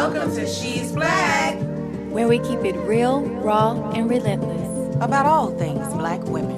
Welcome to She's Black, where we keep it real, raw, and relentless about all things black women.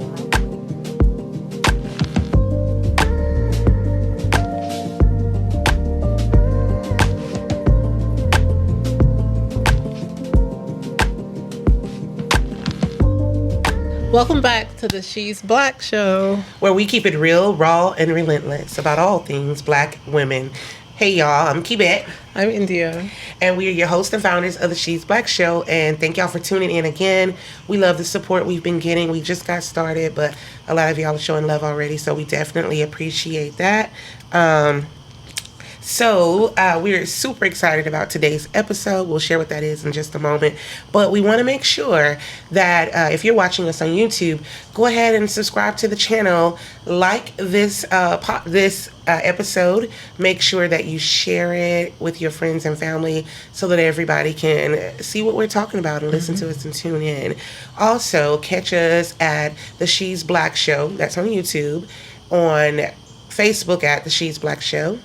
Welcome back to the She's Black show, where we keep it real, raw, and relentless about all things black women. Hey y'all, I'm Kibet. I'm India. And we are your hosts and founders of the She's Black show. And thank y'all for tuning in again. We love the support we've been getting. We just got started, but a lot of y'all are showing love already, so we definitely appreciate that. So we're super excited about today's episode. We'll share what that is in just a moment. But we want to make sure that if you're watching us on YouTube, go ahead and subscribe to the channel. Like this episode. Make sure that you share it with your friends and family so that everybody can see what we're talking about and listen to us and tune in. Also, catch us at the She's Black Show. That's on YouTube. On Facebook at the She's Black Show.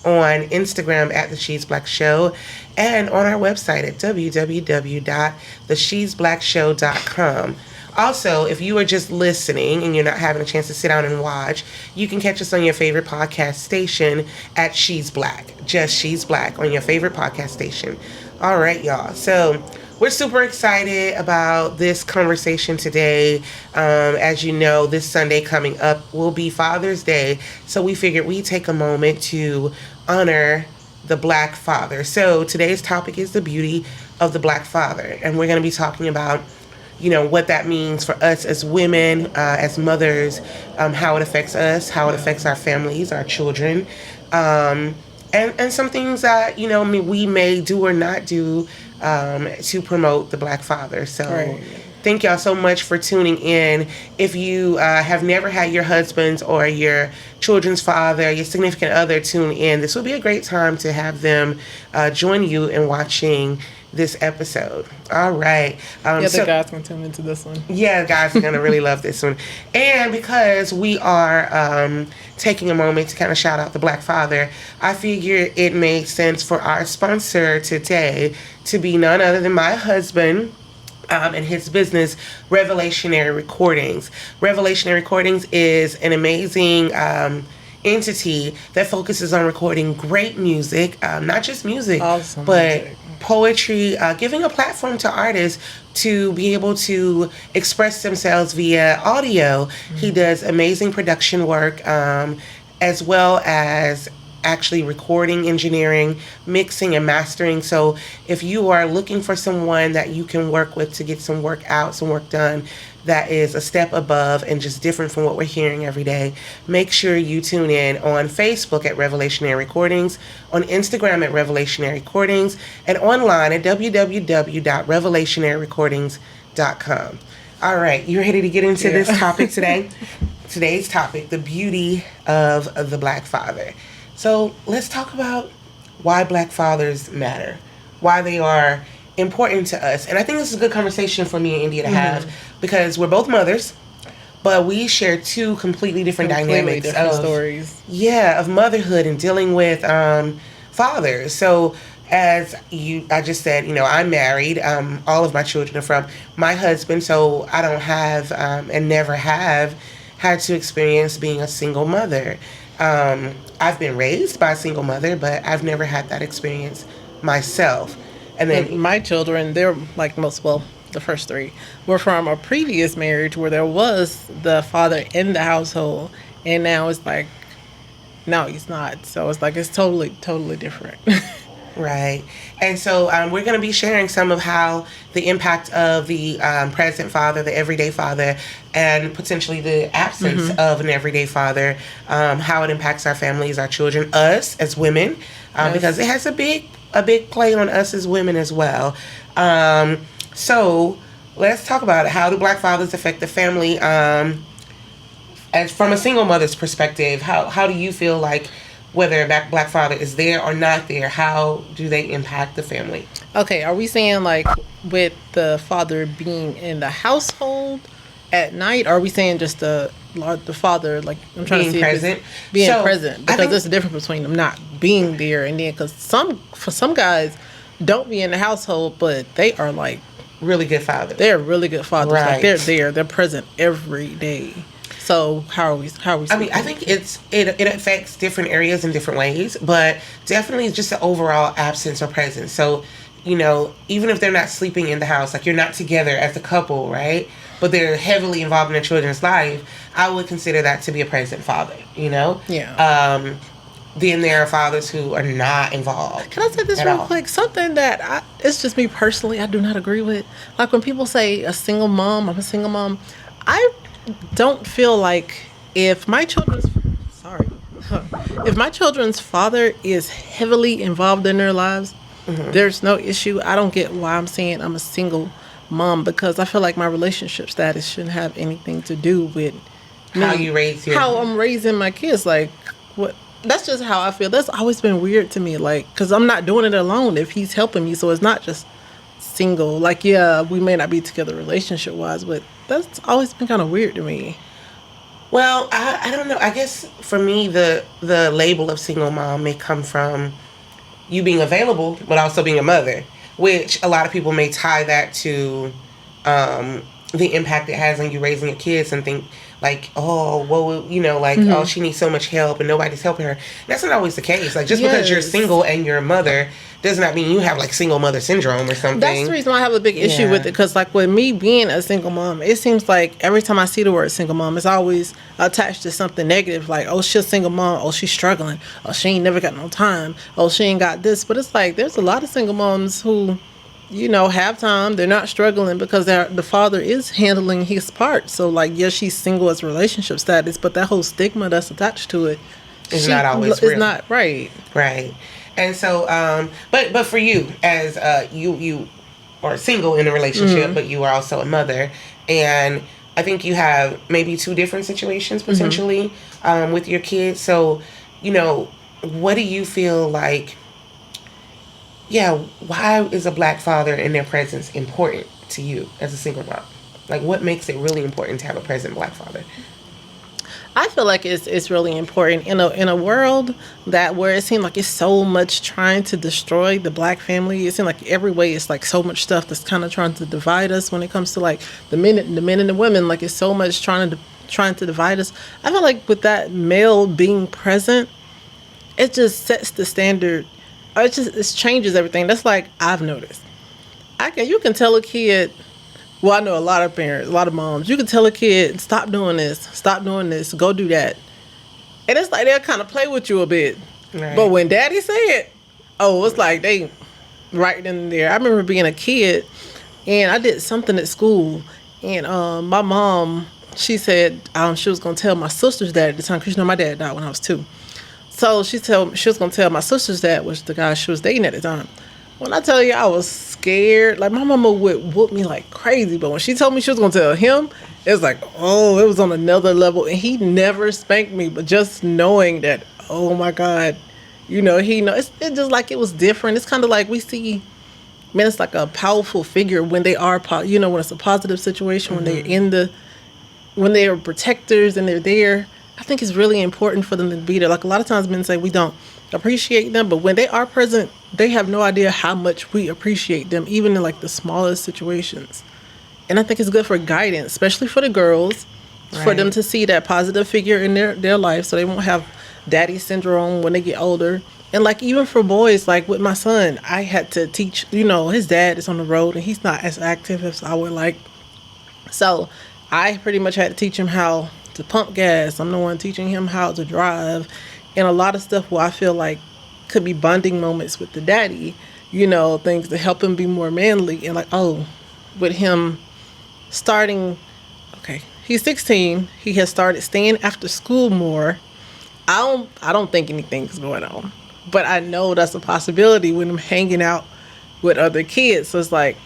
On Instagram at The She's Black Show, and on our website at www.theshe'sblackshow.com. Also, if you are just listening and you're not having a chance to sit down and watch, you can catch us on your favorite podcast station at She's Black. Just She's Black on your favorite podcast station. All right, y'all. So we're super excited about this conversation today. As you know, this Sunday coming up will be Father's Day. So we figured we'd take a moment to honor the Black father. So today's topic is the beauty of the Black father. And we're going to be talking about, you know, what that means for us as women, as mothers, how it affects us, how it affects our families, our children, and some things that, you know, we may do or not do to promote the Black father. So Thank y'all so much for tuning in. If you have never had your husband's or your children's father, your significant other tune in, this will be a great time to have them join you in watching this episode. All right. The guys can tune into this one. Yeah, guys are going to really love this one. And because we are taking a moment to kind of shout out the Black father, I figure it made sense for our sponsor today to be none other than my husband and his business, Revelationary Recordings. Revelationary Recordings is an amazing entity that focuses on recording great music, not just music, awesome but music. Poetry, giving a platform to artists to be able to express themselves via audio. He does amazing production work, as well as actually recording, engineering, mixing, and mastering. So if you are looking for someone that you can work with to get some work out, some work done, that is a step above and just different from what we're hearing every day, make sure you tune in on Facebook at Revelationary Recordings, on Instagram at Revelationary Recordings, and online at www.revelationaryrecordings.com. All right, you ready to get into this topic today? Today's topic, the beauty of the Black father. So let's talk about why Black fathers matter, why they are important to us. And I think this is a good conversation for me and India to have, because we're both mothers, but we share two completely different dynamics different stories. Yeah, of motherhood and dealing with fathers. So as I just said, you know, I'm married. All of my children are from my husband, so I don't have and never have had to experience being a single mother. I've been raised by a single mother, but I've never had that experience myself. And then my children, they're like the first three were from a previous marriage where there was the father in the household, and now it's like, no, he's not. So it's like, it's totally different. Right. And so we're going to be sharing some of how the impact of the present father, the everyday father, and potentially the absence of an everyday father, how it impacts our families, our children, us as women, because it has a big play on us as women as well. So let's talk about it. How do Black fathers affect the family? As from a single mother's perspective, how do you feel like whether a Black father is there or not there, how do they impact the family? Okay, are we saying like with the father being in the household at night, or are we saying just the father, like, I'm trying to see present. Being present, because there's a difference between them not being there and then, because for some guys, don't be in the household, but they are like, Really good father. they're really good fathers. Right. Like they're there, they're present every day. So how are we? I mean, I think it affects different areas in different ways, but definitely just the overall absence or presence. So, you know, even if they're not sleeping in the house, like you're not together as a couple, right? But they're heavily involved in their children's life, I would consider that to be a present father, you know? Yeah. Then there are fathers who are not involved. Can I say this at real all. quick? Something that it's just me personally, I do not agree with. Like when people say a single mom, I'm a single mom. I don't feel like if my children's if my children's father is heavily involved in their lives, there's no issue. I don't get why I'm saying I'm a single mom, because I feel like my relationship status shouldn't have anything to do with How you raise your... how I'm raising my kids. Like what? That's just how I feel. That's always been weird to me. Like, because I'm not doing it alone if he's helping me. So it's not just single. Like, yeah, we may not be together relationship wise, but that's always been kind of weird to me. Well, I don't know. I guess for me, the label of single mom may come from you being available, but also being a mother, which a lot of people may tie that to the impact it has on you raising your kids and think like, oh, well, you know, like, oh, she needs so much help and nobody's helping her. That's not always the case. Like, just because you're single and you're a mother does not mean you have like single mother syndrome or something. That's the reason why I have a big issue with it, because like with me being a single mom, it seems like every time I see the word single mom, it's always attached to something negative, like, oh, she's a single mom, oh, she's struggling, oh, she ain't never got no time, oh, she ain't got this. But it's like there's a lot of single moms who, you know, have time, they're not struggling because the father is handling his part. So like, yes, she's single as relationship status, but that whole stigma that's attached to it is not always real. It's not right. Right. And so, but for you, as you are single in a relationship, but you are also a mother, and I think you have maybe two different situations potentially with your kids. So, you know, what do you feel like? Yeah, why is a black father and their presence important to you as a single mom? Like, what makes it really important to have a present black father? I feel like it's really important in a world that where it seems like it's so much trying to destroy the black family. It seems like every way it's like so much stuff that's kind of trying to divide us when it comes to like the men and the women. Like it's so much trying to divide us. I feel like with that male being present, it just sets the standard. It changes everything. That's like I've noticed. You can tell a kid. Well, I know a lot of parents, a lot of moms. You can tell a kid, stop doing this, go do that. And it's like they'll kind of play with you a bit. Right. But when daddy say it, oh, it's like they right in there. I remember being a kid and I did something at school. And my mom, she said she was going to tell my sister's dad at the time, because you know my dad died when I was 2. So she was going to tell my sister's dad, which the guy she was dating at the time. When I tell you I was scared, like my mama would whoop me like crazy, but when she told me she was gonna tell him, it was like, oh, it was on another level. And he never spanked me, but just knowing that, oh my God, you know, it's just like it was different. It's kind of like we see, man, it's like a powerful figure when they are, you know, when it's a positive situation, when they're when they are protectors and they're there. I think it's really important for them to be there. Like a lot of times men say we don't appreciate them, but when they are present, they have no idea how much we appreciate them, even in like the smallest situations. And I think it's good for guidance, especially for the girls, for them to see that positive figure in their life, so they won't have daddy syndrome when they get older. And like even for boys, like with my son, I had to teach, you know, his dad is on the road and he's not as active as I would like. So I pretty much had to teach him how to pump gas. I'm the one teaching him how to drive. And a lot of stuff where I feel like could be bonding moments with the daddy, you know, things to help him be more manly. And like, oh, with him starting, okay, he's 16. He has started staying after school more. I don't think anything's going on, but I know that's a possibility when I'm hanging out with other kids. So it's like,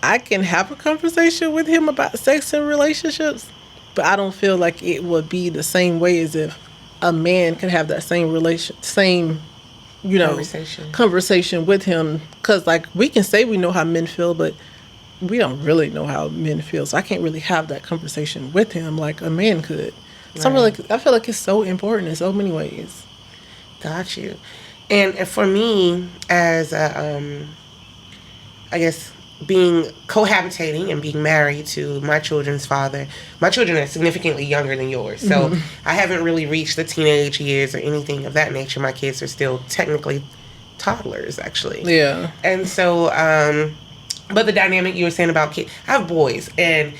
I can have a conversation with him about sex and relationships, but I don't feel like it would be the same way as if a man could have that same conversation with him. Because like we can say we know how men feel, but we don't really know how men feel. So I can't really have that conversation with him like a man could. So I feel like it's so important in so many ways. Got you. And for me, as I guess being cohabitating and being married to my children's father, my children are significantly younger than yours, so I haven't really reached the teenage years or anything of that nature. My kids are still technically toddlers, actually. Yeah. And so, but the dynamic you were saying about kids, I have boys, and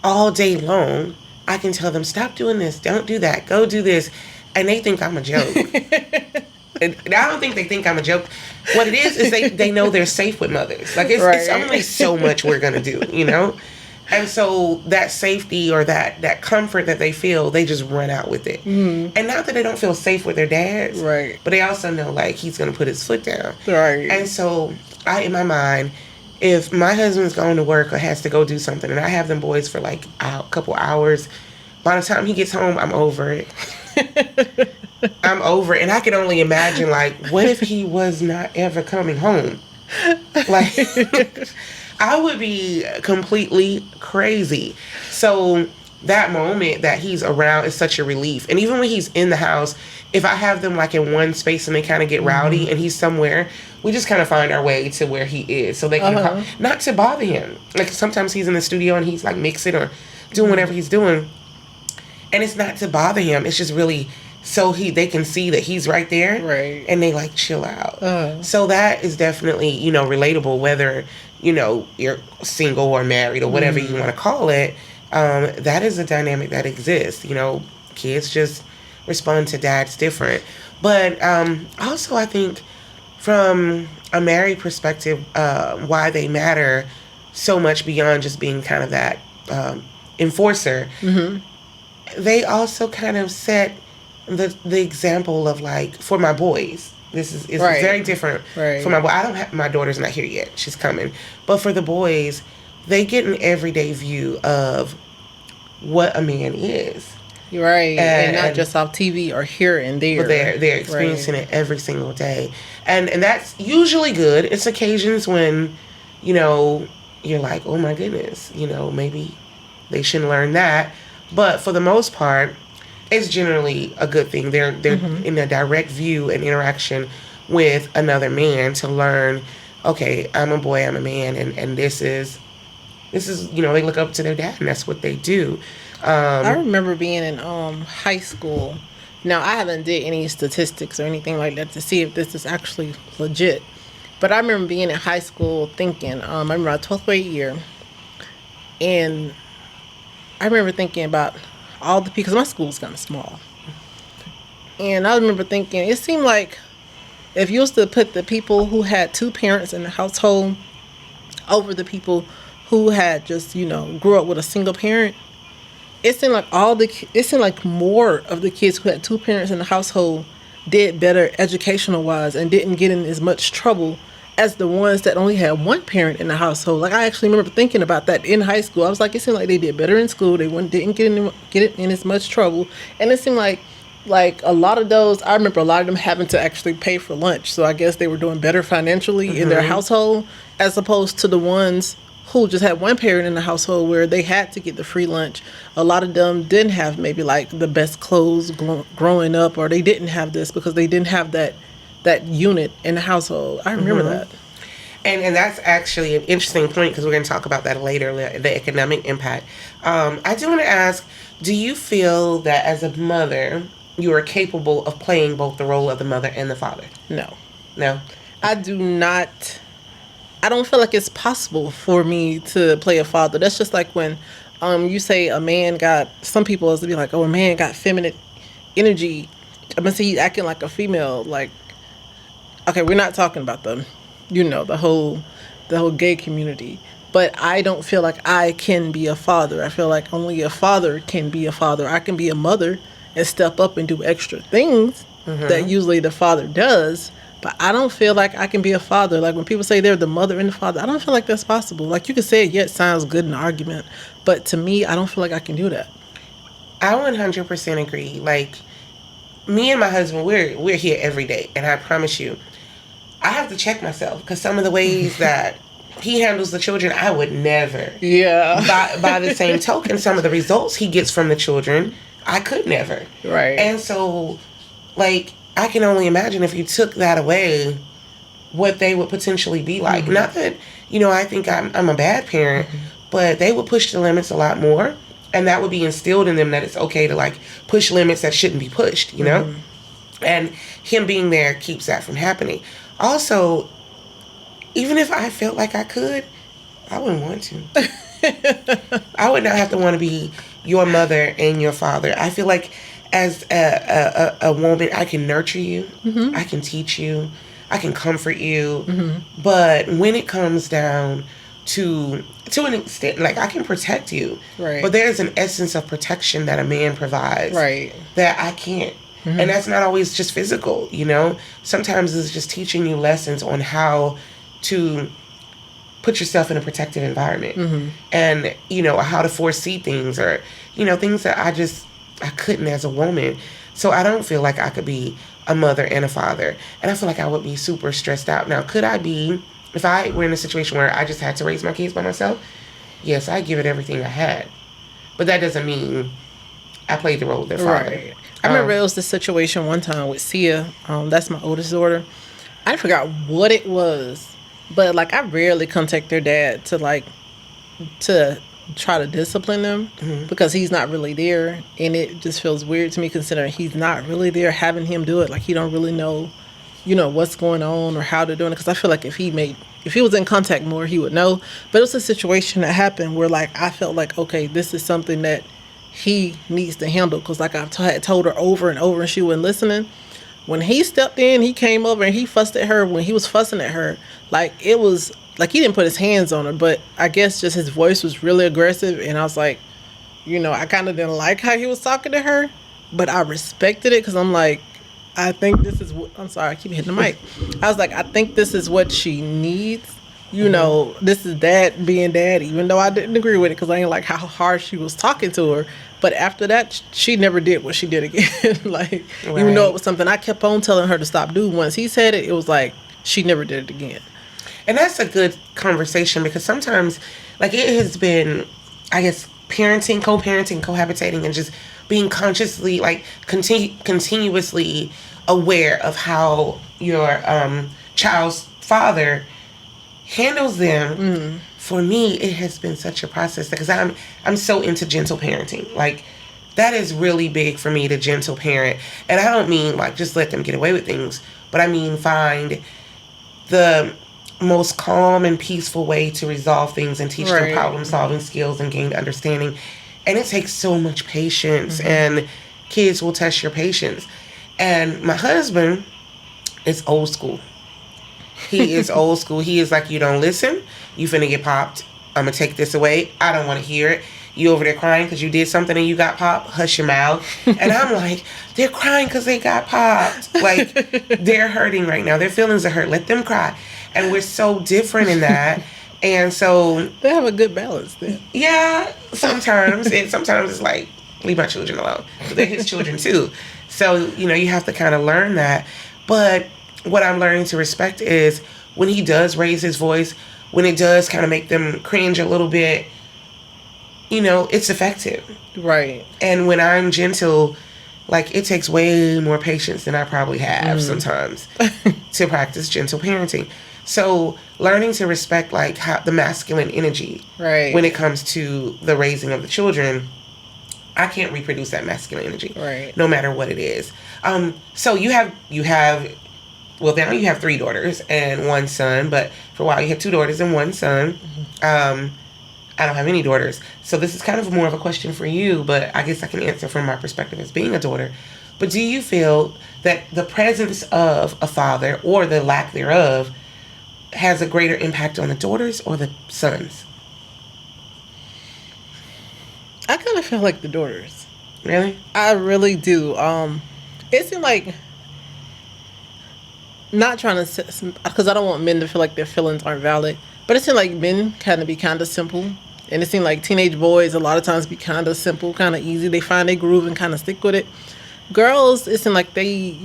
all day long, I can tell them, stop doing this, don't do that, go do this, and they think I'm a joke. And I don't think they think I'm a joke. What it is they know they're safe with mothers. Like, it's only so much we're going to do, you know? And so that safety or that comfort that they feel, they just run out with it. And not that they don't feel safe with their dads, Right. but they also know, like, he's going to put his foot down. Right. And so in my mind, if my husband's going to work or has to go do something and I have them boys for like a couple hours, by the time he gets home, I'm over it. I'm over it. And I can only imagine, like, what if he was not ever coming home? Like, I would be completely crazy. So that moment that he's around is such a relief. And even when he's in the house, if I have them like in one space and they kind of get rowdy and he's somewhere, we just kind of find our way to where he is so they can not to bother him. Like, sometimes he's in the studio and he's like mixing or doing whatever he's doing, and it's not to bother him. It's just really so they can see that he's right there, Right. and they like chill out. So that is definitely, you know, relatable, whether, you know, you're single or married or whatever you want to call it. That is a dynamic that exists. You know, kids just respond to dads different. But also, I think from a married perspective, why they matter so much beyond just being kind of that enforcer, they also kind of set the example of, like, for my boys. This is Right. very different Right. for my boy. I don't have, my daughter's not here yet. She's coming. But for the boys, they get an everyday view of what a man is. Right. And not And- just off TV or here and there. But they're experiencing it every single day. And that's usually good. It's occasions when, you know, you're like, oh my goodness, you know, maybe they shouldn't learn that. But for the most part, it's generally a good thing. They're in a direct view and interaction with another man to learn, okay, I'm a boy, I'm a man, and this is, you know, they look up to their dad and that's what they do. I remember being in high school. Now, I haven't did any statistics or anything like that to see if this is actually legit. But I remember being in high school thinking, I remember my 12th grade year, and I remember thinking about all the people, because my school was kind of small. And I remember thinking, it seemed like if you was to put the people who had two parents in the household over the people who had just, you know, grew up with a single parent, it seemed like more of the kids who had two parents in the household did better educational wise and didn't get in as much trouble as the ones that only had one parent in the household. Like, I actually remember thinking about that in high school. I was like, it seemed like they did better in school. They didn't get in as much trouble, and it seemed like a lot of those. I remember a lot of them having to actually pay for lunch. So I guess they were doing better financially in their household as opposed to the ones who just had one parent in the household where they had to get the free lunch. A lot of them didn't have maybe like the best clothes growing up, or they didn't have this because they didn't have that unit in the household. I remember that. And that's actually an interesting point because we're going to talk about that later, the economic impact. I do want to ask, do you feel that as a mother, you are capable of playing both the role of the mother and the father? No. No? I do not. I don't feel like it's possible for me to play a father. That's just like when you say a man got, some people is to be like, oh, a man got feminine energy. I'm going to say he's acting like a female. Like, okay, we're not talking about the whole gay community. But I don't feel like I can be a father. I feel like only a father can be a father. I can be a mother and step up and do extra things that usually the father does. But I don't feel like I can be a father. Like when people say they're the mother and the father, I don't feel like that's possible. Like you can say it, yeah, it sounds good in an argument. But to me, I don't feel like I can do that. I 100% agree. Like, me and my husband, we're here every day. And I promise you, I have to check myself because some of the ways that he handles the children, I would never. Yeah. By the same token, some of the results he gets from the children, I could never. Right. And so, like, I can only imagine if you took that away, what they would potentially be like. Not that, I think I'm a bad parent, but they would push the limits a lot more. And that would be instilled in them that it's okay to like push limits that shouldn't be pushed, And him being there keeps that from happening. Also, even if I felt like I could, I wouldn't want to. I would not have to want to be your mother and your father. I feel like as a woman, I can nurture you. I can teach you. I can comfort you. But when it comes down to an extent, like I can protect you. Right. But there's an essence of protection that a man provides. Right. That I can't. And that's not always just physical, Sometimes it's just teaching you lessons on how to put yourself in a protective environment. And, how to foresee things or, things that I couldn't as a woman. So I don't feel like I could be a mother and a father. And I feel like I would be super stressed out. Now, could I be, if I were in a situation where I just had to raise my kids by myself? Yes, I'd give it everything I had. But that doesn't mean I played the role of their father. Right. I remember it was the situation one time with Sia. That's my oldest daughter. I forgot what it was, but like I rarely contact their dad to try to discipline them because he's not really there, and it just feels weird to me considering he's not really there. Having him do it, like he don't really know, what's going on or how they're doing it. Because I feel like if he was in contact more, he would know. But it was a situation that happened where like I felt like, okay, this is something that he needs to handle, because like I've had told her over and over and she wasn't listening. When he stepped in, he came over and he fussed at her. When he was fussing at her, like it was like he didn't put his hands on her, but I guess just his voice was really aggressive. And I was like, I kind of didn't like how he was talking to her, but I respected it because I'm like, I think this is what, I'm sorry, I keep hitting the mic. I was like, I think this is what she needs. This is dad being dad, even though I didn't agree with it because I didn't like how hard she was talking to her. But after that, she never did what she did again. Even though it was something I kept on telling her to stop doing. Once he said it, it was like she never did it again. And that's a good conversation because sometimes, like it has been, I guess, parenting, co-parenting, cohabitating, and just being consciously, like continuously aware of how your child's father handles them. For me, it has been such a process because I'm so into gentle parenting. Like that is really big for me, to gentle parent. And I don't mean like just let them get away with things, but I mean find the most calm and peaceful way to resolve things and teach them problem solving skills and gain understanding. And it takes so much patience, and kids will test your patience. And my husband is old school. He is old school. He is like, you don't listen, you finna get popped. I'm gonna take this away. I don't want to hear it. You over there crying because you did something and you got popped? Hush your mouth. And I'm like, they're crying because they got popped. Like, they're hurting right now. Their feelings are hurt. Let them cry. And we're so different in that. And so they have a good balance then. Yeah, sometimes. And sometimes it's like, leave my children alone. But they're his children too. So, you have to kind of learn that. But what I'm learning to respect is when he does raise his voice, when it does kind of make them cringe a little bit, it's effective. Right. And when I'm gentle, like it takes way more patience than I probably have sometimes to practice gentle parenting. So learning to respect like how the masculine energy when it comes to the raising of the children, I can't reproduce that masculine energy. Right. No matter what it is. So you have well, now you have 3 daughters and 1 son, but for a while you had 2 daughters and 1 son. I don't have any daughters. So this is kind of more of a question for you, but I guess I can answer from my perspective as being a daughter. But do you feel that the presence of a father or the lack thereof has a greater impact on the daughters or the sons? I kind of feel like the daughters. Really? I really do. It seemed like, not trying to, because I don't want men to feel like their feelings aren't valid, but it seemed like men kind of simple. And it seemed like teenage boys a lot of times be kind of simple, kind of easy. They find their groove and kind of stick with it. Girls, it seemed like they,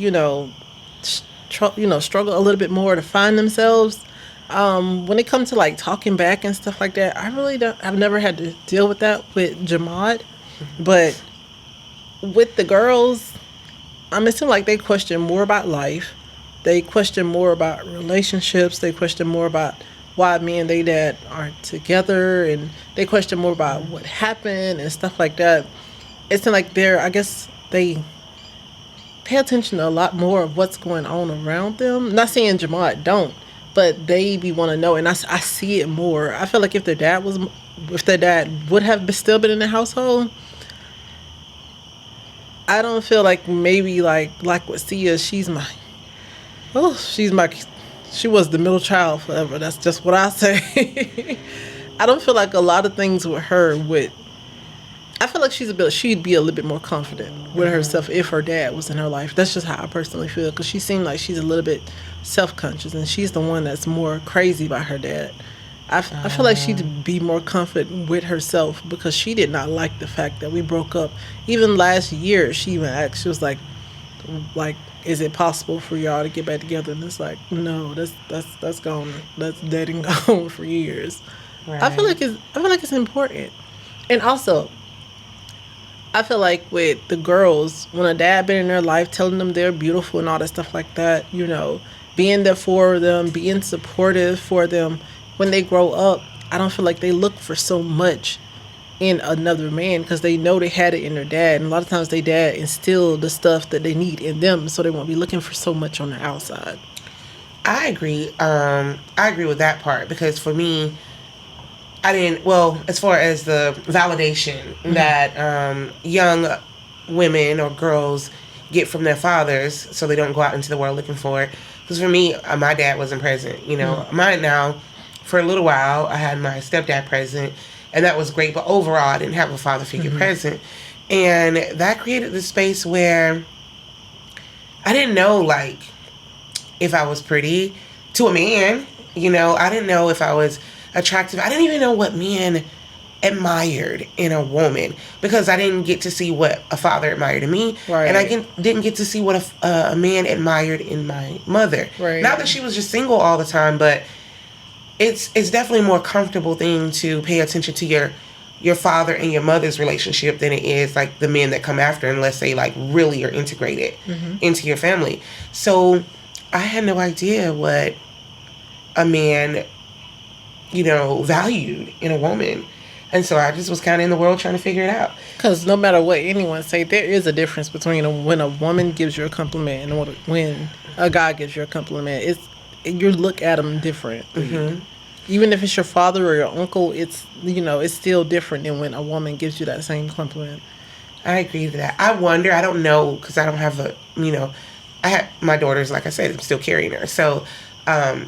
struggle a little bit more to find themselves. When it comes to like talking back and stuff like that, I've never had to deal with that with Jamad. But with the girls, it seems like they question more about life. They question more about relationships. They question more about why me and they dad aren't together, and they question more about what happened and stuff like that. It's like I guess they pay attention to a lot more of what's going on around them. Not saying Jamad don't, but they be want to know, and I see it more. I feel like if their dad would have still been in the household, I don't feel like maybe like with Sia, she was the middle child forever. That's just what I say. I don't feel like a lot of things with her I feel like she'd be a little bit more confident with herself if her dad was in her life. That's just how I personally feel, because she seemed like she's a little bit self-conscious, and she's the one that's more crazy about her dad. I feel like she'd be more confident with herself, because she did not like the fact that we broke up. Even last year, she even asked, she was like, is it possible for y'all to get back together? And it's like, no, that's gone. That's dead and gone for years. Right. I feel like it's important. And also, I feel like with the girls, when a dad been in their life, telling them they're beautiful and all that stuff like that, being there for them, being supportive for them when they grow up, I don't feel like they look for so much in another man, because they know they had it in their dad, and a lot of times their dad instilled the stuff that they need in them, so they won't be looking for so much on the outside. I agree. I agree with that part, because for me, as far as the validation that young women or girls get from their fathers, so they don't go out into the world looking for it. Because for me, my dad wasn't present. Mine now, for a little while, I had my stepdad present, and that was great. But overall, I didn't have a father figure present. And that created this space where I didn't know, like, if I was pretty to a man. I didn't know if I was attractive. I didn't even know what men admired in a woman, because I didn't get to see what a father admired in me. Right. And I didn't get to see what a man admired in my mother. Right. Not that she was just single all the time, but it's definitely a more comfortable thing to pay attention to your father and your mother's relationship than it is like the men that come after, unless they like really are integrated into your family. So I had no idea what a man, valued in a woman. And so I just was kind of in the world trying to figure it out. Because no matter what anyone say, there is a difference between when a woman gives you a compliment and when a guy gives you a compliment. You look at them different. Even if it's your father or your uncle, it's still different than when a woman gives you that same compliment. I agree with that. I wonder, I don't know, because I don't have I have my daughters, like I said, I'm still carrying her. So I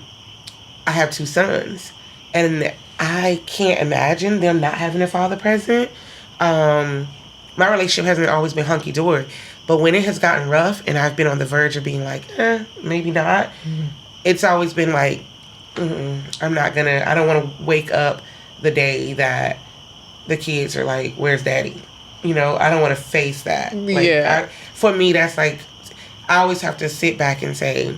have 2 sons, and I can't imagine them not having a father present. My relationship hasn't always been hunky-dory, but when it has gotten rough and I've been on the verge of being like, maybe not, it's always been like, I don't want to wake up the day that the kids are like, where's daddy? I don't want to face that. For me, that's like, I always have to sit back and say,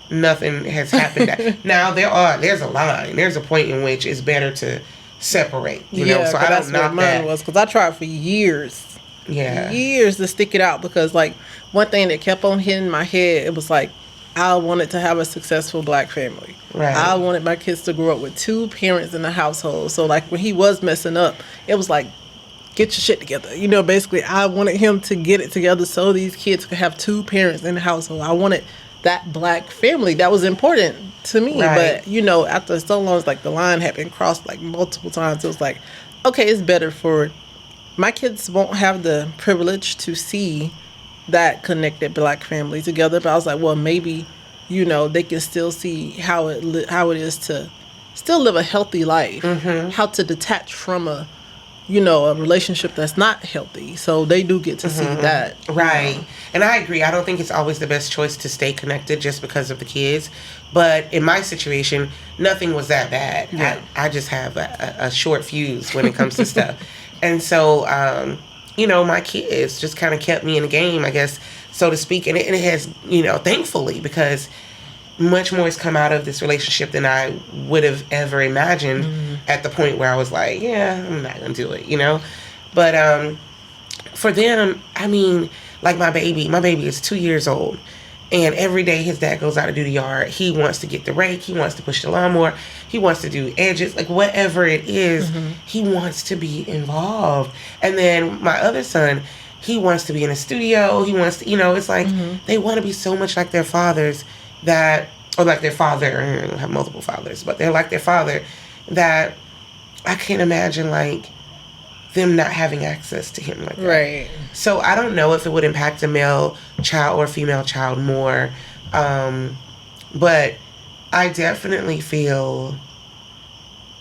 nothing has happened. Now, there's a line. There's a point in which it's better to separate, so I don't knock that. Was, because I tried for years. Yeah. Years to stick it out, because like one thing that kept on hitting my head, it was like, I wanted to have a successful black family. Right. I wanted my kids to grow up with 2 parents in the household. So like when he was messing up, it was like, get your shit together. Basically I wanted him to get it together so these kids could have 2 parents in the household. I wanted that black family. That was important to me. Right. But, after so long, it's like the line had been crossed like multiple times. It was like, okay, it's better for my kids won't have the privilege to see that connected black family together. But I was like, well, maybe, they can still see how it is to still live a healthy life, how to detach from a relationship that's not healthy. So they do get to see that. Right. And I agree. I don't think it's always the best choice to stay connected just because of the kids. But in my situation, nothing was that bad. Yeah. I just have a short fuse when it comes to stuff. And so, my kids just kind of kept me in the game, I guess, so to speak. And it has, thankfully, because much more has come out of this relationship than I would have ever imagined at the point where I was like, yeah, I'm not going to do it, But for them, Like my baby is 2 years old. And every day his dad goes out to do the yard. He wants to get the rake. He wants to push the lawnmower. He wants to do edges. Like whatever it is, he wants to be involved. And then my other son, he wants to be in a studio. He wants to, it's like they want to be so much like their fathers or like their father. I don't have multiple fathers, but they're like their father that I can't imagine like them not having access to him like that. Right. So I don't know if it would impact a male child or a female child more. But I definitely feel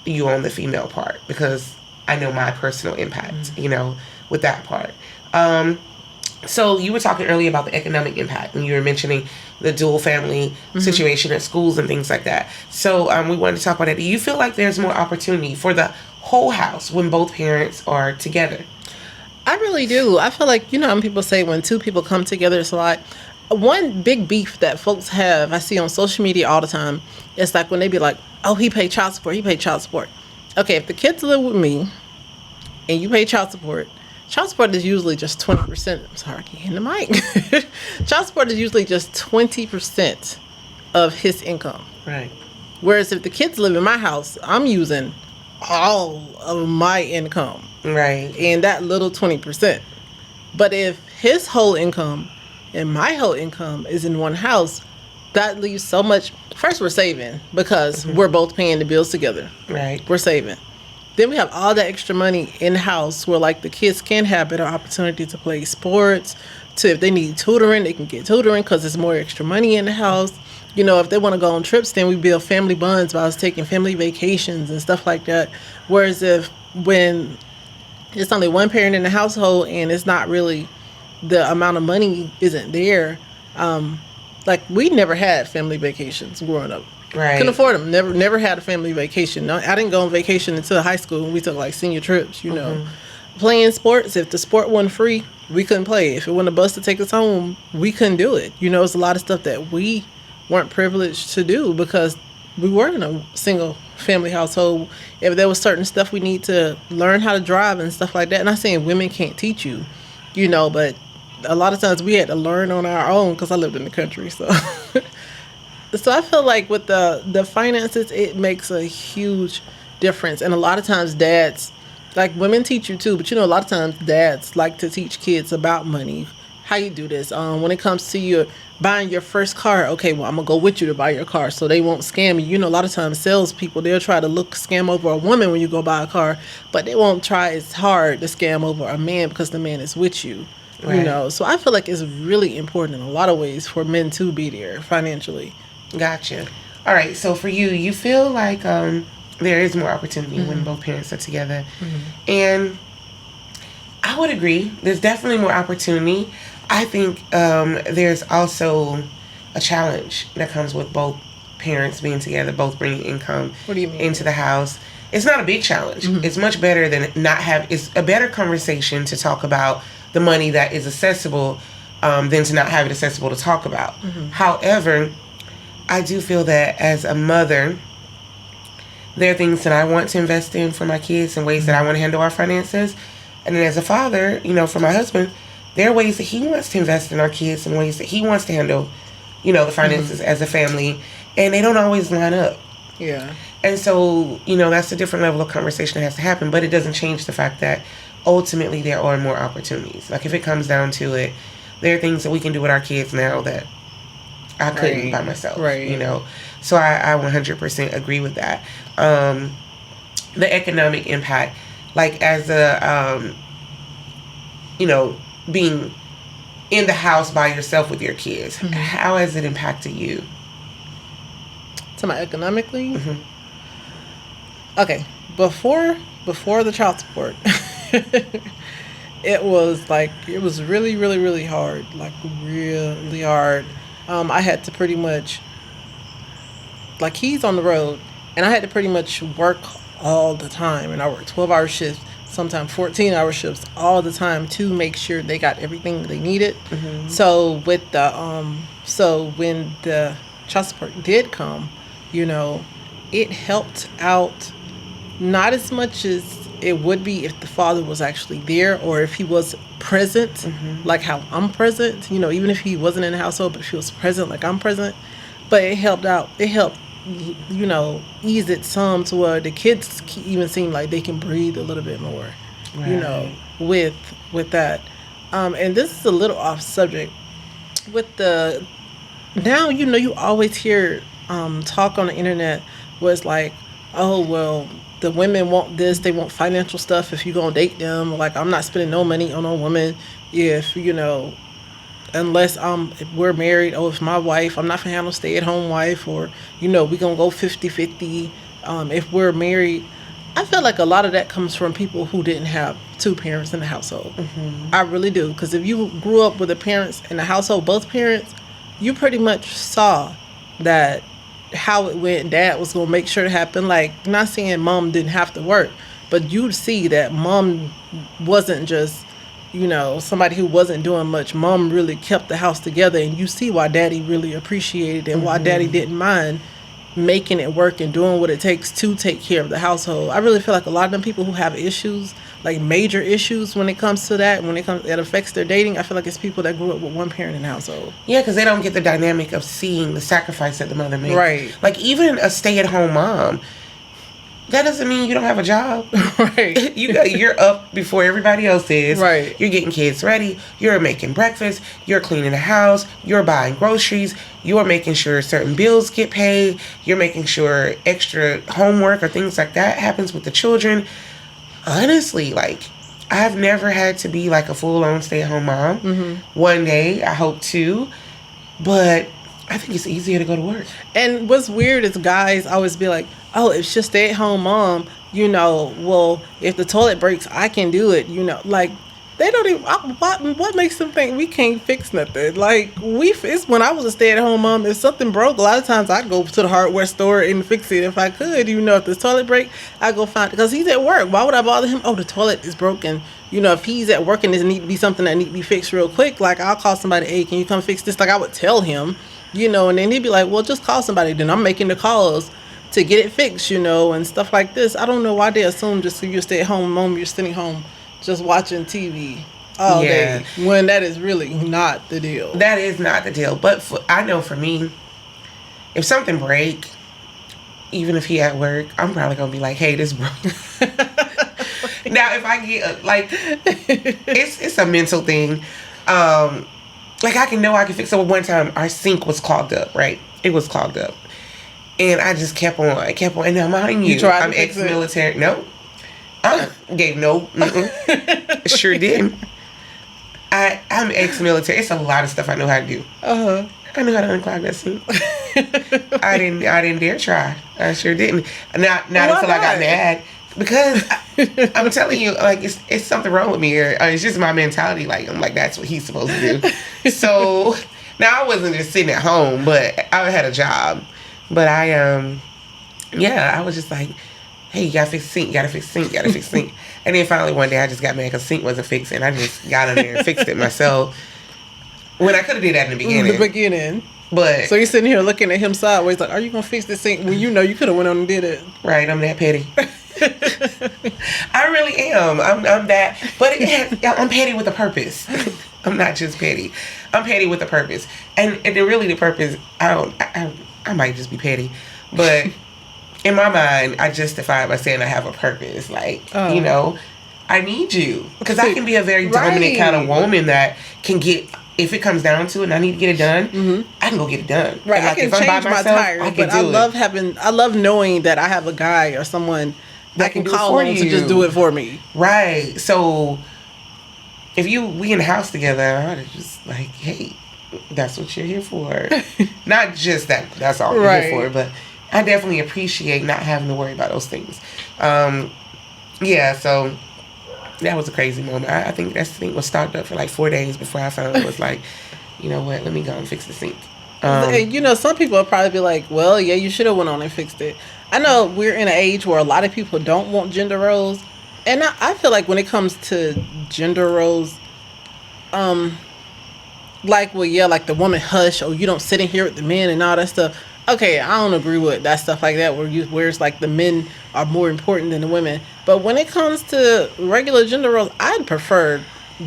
you on the female part because I know my personal impact, with that part. So you were talking earlier about the economic impact and you were mentioning the dual family situation at schools and things like that. So we wanted to talk about it. Do you feel like there's more opportunity for the whole house when both parents are together? I really do. I feel like, when people say when two people come together, it's a lot. One big beef that folks have, I see on social media all the time, it's like when they be like, oh, he paid child support. Okay, if the kids live with me and you pay child support is usually just 20%. I'm sorry, I can't hit the mic. Child support is usually just 20% of his income. Right. Whereas if the kids live in my house, I'm using all of my income. Right. And that little 20%. But if his whole income and my whole income is in one house, that leaves so much. First, we're saving because we're both paying the bills together. Right. We're saving. Then we have all that extra money in-house where, like, the kids can have better opportunity to play sports. If they need tutoring, they can get tutoring because there's more extra money in the house. If they want to go on trips, then we build family bonds by us taking family vacations and stuff like that. Whereas when it's only one parent in the household and it's not really the amount of money isn't there, like we never had family vacations growing up. Right. Couldn't afford them. Never had a family vacation. No, I didn't go on vacation until high school. We took like senior trips, Playing sports, if the sport wasn't free, we couldn't play. If it wasn't a bus to take us home, we couldn't do it. It's a lot of stuff that we weren't privileged to do because we were in a single family household. If there was certain stuff we need to learn how to drive and stuff like that, and I'm saying women can't teach you, but a lot of times we had to learn on our own because I lived in the country. So so I feel like with the finances, it makes a huge difference. And a lot of times dads, like women teach you too, but a lot of times dads like to teach kids about money, how you do this. When it comes to you buying your first car, okay, well, I'm going to go with you to buy your car so they won't scam you. A lot of times salespeople, they'll try to scam over a woman when you go buy a car, but they won't try as hard to scam over a man because the man is with you. Right. So I feel like it's really important in a lot of ways for men to be there financially. Gotcha. All right. So for you feel like there is more opportunity when both parents are together. And I would agree. There's definitely more opportunity. I think there's also a challenge that comes with both parents being together, both bringing income into the house. It's not a big challenge. It's much better than not have. It's a better conversation to talk about the money that is accessible than to not have it accessible to talk about. However, I do feel that as a mother, there are things that I want to invest in for my kids and ways that I want to handle our finances. And then as a father, for my husband, there are ways that he wants to invest in our kids and ways that he wants to handle, the finances as a family. And they don't always line up. Yeah. And so, that's a different level of conversation that has to happen. But it doesn't change the fact that ultimately there are more opportunities. Like if it comes down to it, there are things that we can do with our kids now that I couldn't by myself. Right. So I 100% agree with that. The economic impact, like as a, being in the house by yourself with your kids, how has it impacted you? Economically? Okay. Before the child support, it was really, really, really hard. Like really hard. I had to pretty much, like he's on the road and I had to pretty much work all the time. And I worked 12-hour shifts, sometimes 14-hour shifts all the time to make sure they got everything they needed. So with so when the child support did come, it helped out Not as much as it would be if the father was actually there or if he was present, like how I'm present. You know, even if he wasn't in the household, but if he was present, like I'm present. But it helped out. It helped, you know, ease it some to where the kids even seem like they can breathe a little bit more. Right. You know, with that. And this is a little off subject. With the now, you know, you always hear talk on the internet where it's like, oh well, the women want this, they want financial stuff if you gonna date them. Like, I'm not spending no money on a woman if, you know, unless if we're married, or if my wife, I'm not gonna have no stay-at-home wife, or, you know, we gonna go 50-50 if we're married. I feel like a lot of that comes from people who didn't have two parents in the household. I really do, because if you grew up with the parents in the household, both parents, you pretty much saw that how it went. Dad was gonna make sure it happened. Like, not saying mom didn't have to work, but you'd see that mom wasn't just, you know, somebody who wasn't doing much. Mom really kept the house together, and you see why daddy really appreciated it, and why daddy didn't mind making it work and doing what it takes to take care of the household. I really feel like a lot of them people who have issues, like major issues when it comes to that, when it affects their dating, I feel like it's people that grew up with one parent in the household. Yeah, because they don't get the dynamic of seeing the sacrifice that the mother made. Right. Like, even a stay-at-home mom, that doesn't mean you don't have a job. Right. You're up before everybody else is. Right. You're getting kids ready. You're making breakfast. You're cleaning the house. You're buying groceries. You're making sure certain bills get paid. You're making sure extra homework or things like that happens with the children. Honestly, like, I've never had to be like a full-on stay-at-home mom. One day, I hope to. But I think it's easier to go to work. And what's weird is guys always be like, oh, if she's a stay-at-home mom, you know, well, if the toilet breaks, I can do it, you know. Like, they don't even, what makes them think we can't fix nothing? Like, it's when I was a stay-at-home mom, if something broke, a lot of times I'd go to the hardware store and fix it if I could. You know, if the toilet break, I'd go find it. Because he's at work. Why would I bother him? Oh, the toilet is broken. You know, if he's at work and there need to be something that need to be fixed real quick, like, I'll call somebody, hey, can you come fix this? Like, I would tell him, you know, and then he'd be like, well, just call somebody. Then I'm making the calls to get it fixed, you know, and stuff like this. I don't know why they assume just because you're a stay-at-home mom, you're sitting home just watching TV all day, when that is really not the deal. That is not the deal. But I know for me, if something break, even if he at work, I'm probably going to be like, hey, this broke. Now, if I get, like, it's a mental thing. Like, I can fix it. One time, our sink was clogged up, right? It was clogged up. And I just kept on. And now, mind you, I'm ex-military. No. I gave no. Sure didn't. I'm ex-military. It's a lot of stuff I know how to do. I know how to unclog that sink. I didn't dare try. I sure didn't. Not until I got mad. Because I'm telling you, like, it's something wrong with me here. It's just my mentality. Like, I'm like, that's what he's supposed to do. So, now I wasn't just sitting at home, but I had a job. But I was just like, hey, you gotta fix the sink, gotta fix the sink, gotta fix the sink. And then finally one day I just got mad because the sink wasn't fixed, and I just got in there and fixed it myself. When I could have did that in the beginning. But so you're sitting here looking at him sideways like, are you gonna fix this sink when you know you could have went on and did it? Right, I'm that petty. I really am. I'm that, but I'm petty with a purpose. I'm not just petty. I'm petty with a purpose, and really the purpose. I might just be petty, but in my mind, I justify it by saying I have a purpose. Like, you know, I need you because I can be a very dominant kind of woman that can get. If it comes down to it and I need to get it done, I can go get it done. Right, like, I can change my tires, but I love knowing that I have a guy or someone that can call on to just do it for me. Right. So if we in the house together, I'm just like, hey, that's what you're here for. Not just that's all you're here for, but I definitely appreciate not having to worry about those things. So that was a crazy moment. I think that sink was stocked up for like 4 days before I finally was like, you know what, let me go and fix the sink. And you know, some people will probably be like, well, yeah, you should have went on and fixed it. I know we're in an age where a lot of people don't want gender roles. And I feel like when it comes to gender roles, like, well, yeah, like the woman hush, or you don't sit in here with the men and all that stuff. okay, I don't agree with that stuff like that where it's like the men are more important than the women. But when it comes to regular gender roles, I'd prefer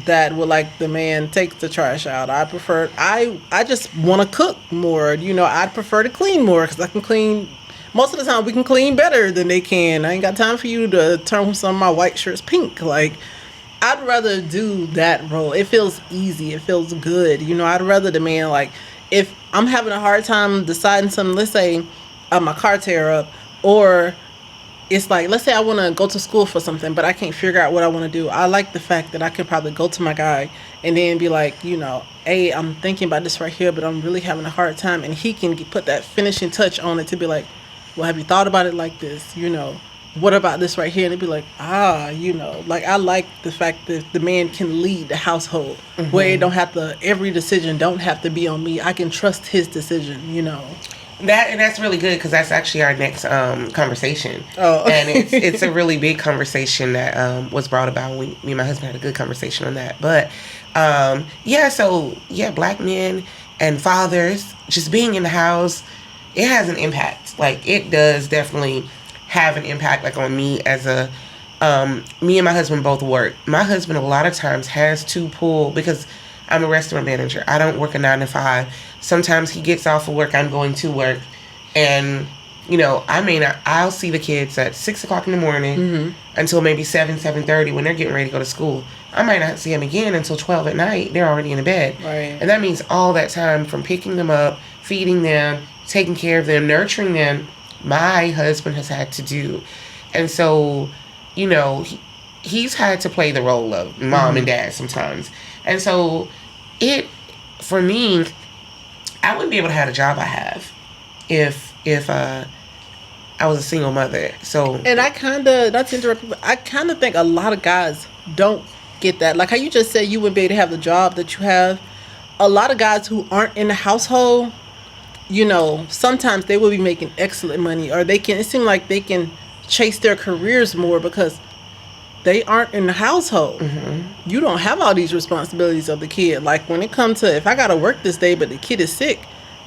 that would like the man takes the trash out. I just want to cook more. I'd prefer to clean more because I can clean. Most of the time, we can clean better than they can. I ain't got time for you to turn some of my white shirts pink. Like, I'd rather do that role. It feels easy. It feels good. I'd rather the man, like, if I'm having a hard time deciding something, let's say my car tear up, or it's like, let's say I want to go to school for something, but I can't figure out what I want to do. I like the fact that I can probably go to my guy and then be like, hey, I'm thinking about this right here, but I'm really having a hard time. And he can put that finishing touch on it to be like, well, have you thought about it like this? What about this right here? And it'd be like, like I like the fact that the man can lead the household where it don't have to, every decision don't have to be on me. I can trust his decision, That's really good because that's actually our next conversation. Oh. And it's a really big conversation that was brought about. Me and my husband had a good conversation on that. But black men and fathers just being in the house, it has an impact. Like, it does definitely have an impact, like, on me as a me and my husband both work. My husband a lot of times has to pull, because I'm a restaurant manager. I don't work a 9 to 5. Sometimes he gets off of work, I'm going to work, and I'll see the kids at 6 o'clock in the morning until maybe 7:30 when they're getting ready to go to school. I might not see them again until 12 at night. They're already in the bed. Right. And that means all that time from picking them up, feeding them, taking care of them, nurturing them, my husband has had to do. And so, he's had to play the role of mom and dad sometimes. And so for me, I wouldn't be able to have the job I have if I was a single mother. So, and I not to interrupt you, but I kind of think a lot of guys don't get that. Like how you just said you wouldn't be able to have the job that you have. A lot of guys who aren't in the household, sometimes they will be making excellent money, or it seems like they can chase their careers more because they aren't in the household. You don't have all these responsibilities of the kid. Like when it comes to, if I got to work this day, but the kid is sick,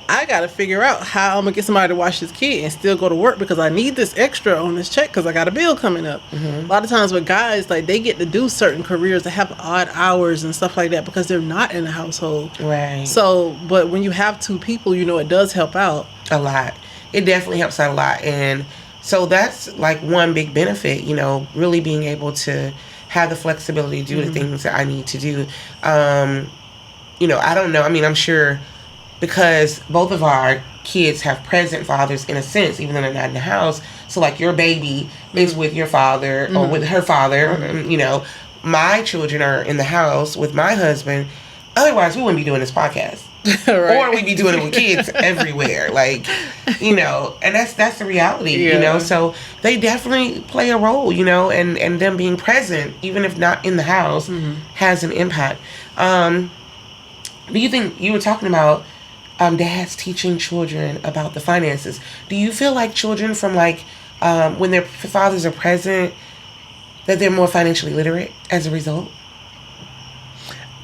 I got to figure out how I'm going to get somebody to watch this kid and still go to work because I need this extra on this check because I got a bill coming up. A lot of times with guys, like they get to do certain careers that have odd hours and stuff like that because they're not in the household. Right. So, but when you have two people, it does help out. A lot. It definitely helps out a lot. And so that's like one big benefit, really being able to have the flexibility to do the things that I need to do. I don't know. I mean, I'm sure because both of our kids have present fathers in a sense, even though they're not in the house. So like your baby is with your father or with her father. My children are in the house with my husband. Otherwise, we wouldn't be doing this podcast. Right. Or we'd be doing it with kids everywhere. Like, and that's the reality, So they definitely play a role, and them being present, even if not in the house, has an impact. Do you think, you were talking about dads teaching children about the finances. Do you feel like children from when their fathers are present, that they're more financially literate as a result?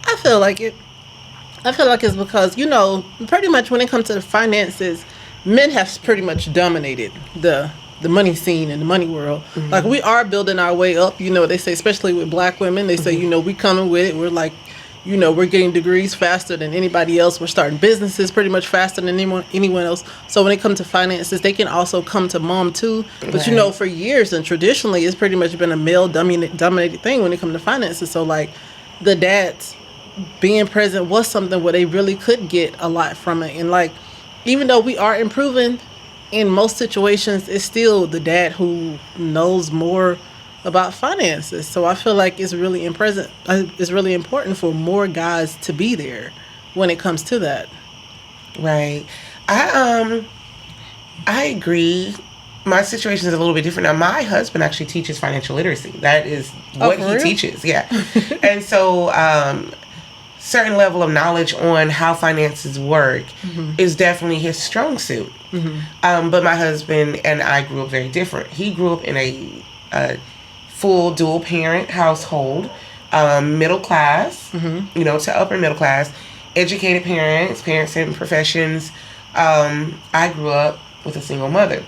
I feel like it's because, pretty much when it comes to the finances, men have pretty much dominated the money scene in the money world. Like we are building our way up, they say, especially with black women, they say, we coming with it. We're like, we're getting degrees faster than anybody else. We're starting businesses pretty much faster than anyone else. So when it comes to finances, they can also come to mom too. But Right. for years and traditionally, it's pretty much been a male dominated thing when it comes to finances. So like the dads being present was something where they really could get a lot from it. And like, even though we are improving in most situations, it's still the dad who knows more about finances. So I feel like it's really important for more guys to be there when it comes to that. Right. I agree. My situation is a little bit different. Now, my husband actually teaches financial literacy. That is what for he real? teaches. Yeah. And so, certain level of knowledge on how finances work is definitely his strong suit. But my husband and I grew up very different. He grew up in a full dual parent household, middle class, to upper middle class, educated parents in professions, I grew up with a single mother.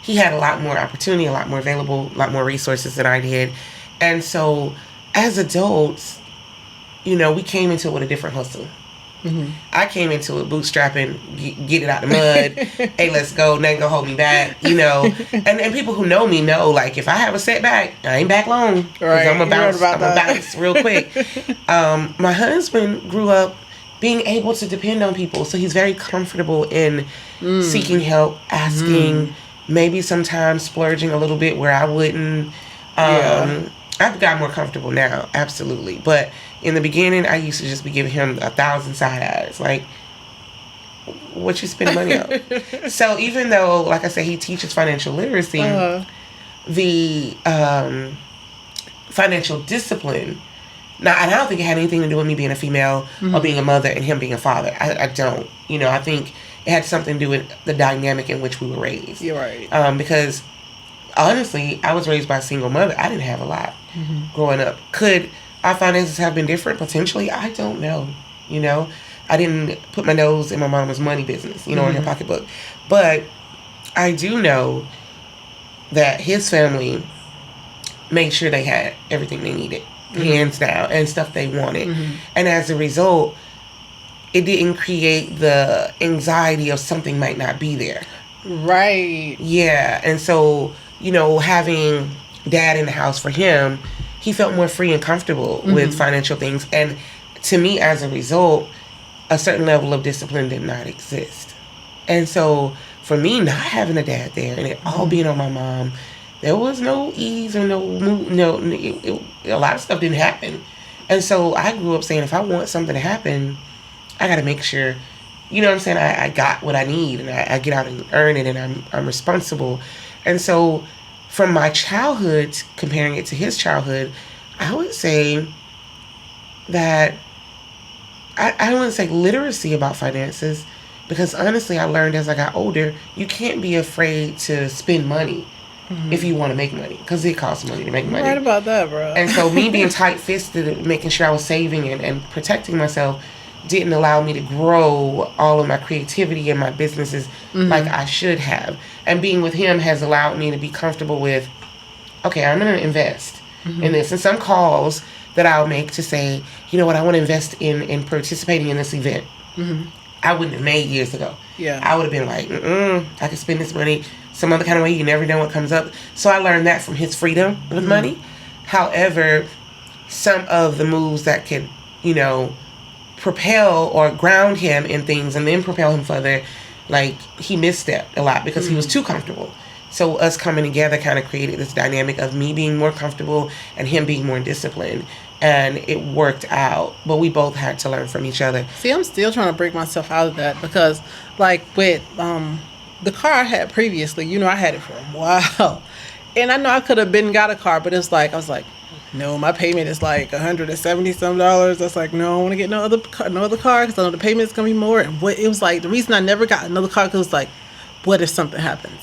He had a lot more opportunity, a lot more available, a lot more resources than I did. And so as adults, you know, we came into it with a different hustle. Mm-hmm. I came into it bootstrapping, get it out the mud. Hey, let's go. Nothing gonna hold me back, you know. And people who know me know, like, if I have a setback, I ain't back long. Right. I'm gonna bounce. I'm gonna bounce real quick. My husband grew up being able to depend on people, so he's very comfortable in seeking help, asking, maybe sometimes splurging a little bit where I wouldn't. I've got more comfortable now, absolutely. But in the beginning, I used to just be giving him 1,000 side eyes. Like, what you spend money on? So even though, like I said, he teaches financial literacy, the financial discipline, now, and I don't think it had anything to do with me being a female or being a mother and him being a father. I don't. You know, I think it had something to do with the dynamic in which we were raised. You're right. Because honestly, I was raised by a single mother. I didn't have a lot growing up. Could our finances have been different? Potentially. I don't know. You know, I didn't put my nose in my mama's money business, you know, in her pocketbook. But I do know that his family made sure they had everything they needed, hands down, and stuff they wanted. And as a result, it didn't create the anxiety of something might not be there. Right. Yeah. And so, you know, having dad in the house for him, he felt more free and comfortable with financial things. And to me, as a result, a certain level of discipline did not exist. And so for me, not having a dad there and it all being on my mom, there was no ease or a lot of stuff didn't happen. And so I grew up saying, if I want something to happen, I got to make sure, you know what I'm saying, I got what I need and I get out and earn it and I'm responsible. And so from my childhood, comparing it to his childhood, I would say that I wouldn't say literacy about finances, because honestly, I learned as I got older, you can't be afraid to spend money if you want to make money, because it costs money to make money. Right about that, bro. And so me being tight-fisted, making sure I was saving and protecting myself, didn't allow me to grow all of my creativity and my businesses like I should have. And being with him has allowed me to be comfortable with, okay, I'm going to invest in this. And some calls that I'll make to say, you know what, I want to invest in participating in this event. I wouldn't have made years ago. Yeah. I would have been like, I could spend this money some other kind of way. You never know what comes up. So I learned that from his freedom with money. However, some of the moves that could, you know, propel or ground him in things and then propel him further, like, he misstepped a lot because he was too comfortable. So us coming together kind of created this dynamic of me being more comfortable and him being more disciplined. And it worked out. But we both had to learn from each other. See, I'm still trying to break myself out of that because, like, with the car I had previously, you know, I had it for a while. And I know I could have got a car, but it's like, I was like, no, my payment is like $170 some. That's like, no, I don't want to get no other car because I know the payment is going to be more. And it was like, the reason I never got another car because it was like, what if something happens?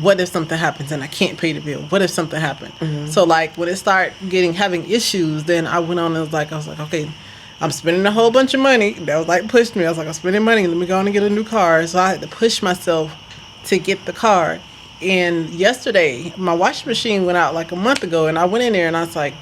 What if something happens and I can't pay the bill? What if something happened? So like when it started having issues, then I went on and I was like, okay, I'm spending a whole bunch of money. That was like pushed me. I was like, I'm spending money. Let me go on and get a new car. So I had to push myself to get the car. And yesterday, my washing machine went out like a month ago, and I went in there and I was like,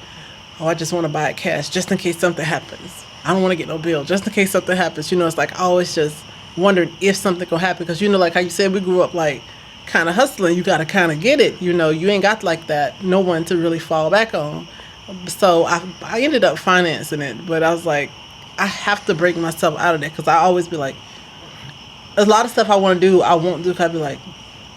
oh, I just want to buy it cash just in case something happens. I don't want to get no bill just in case something happens. You know, it's like I always just wondered if something could happen because, you know, like how you said, we grew up like kind of hustling. You got to kind of get it. You know, you ain't got like that, no one to really fall back on. So I ended up financing it, but I was like, I have to break myself out of that because I always be like, a lot of stuff I want to do, I won't do because I be like,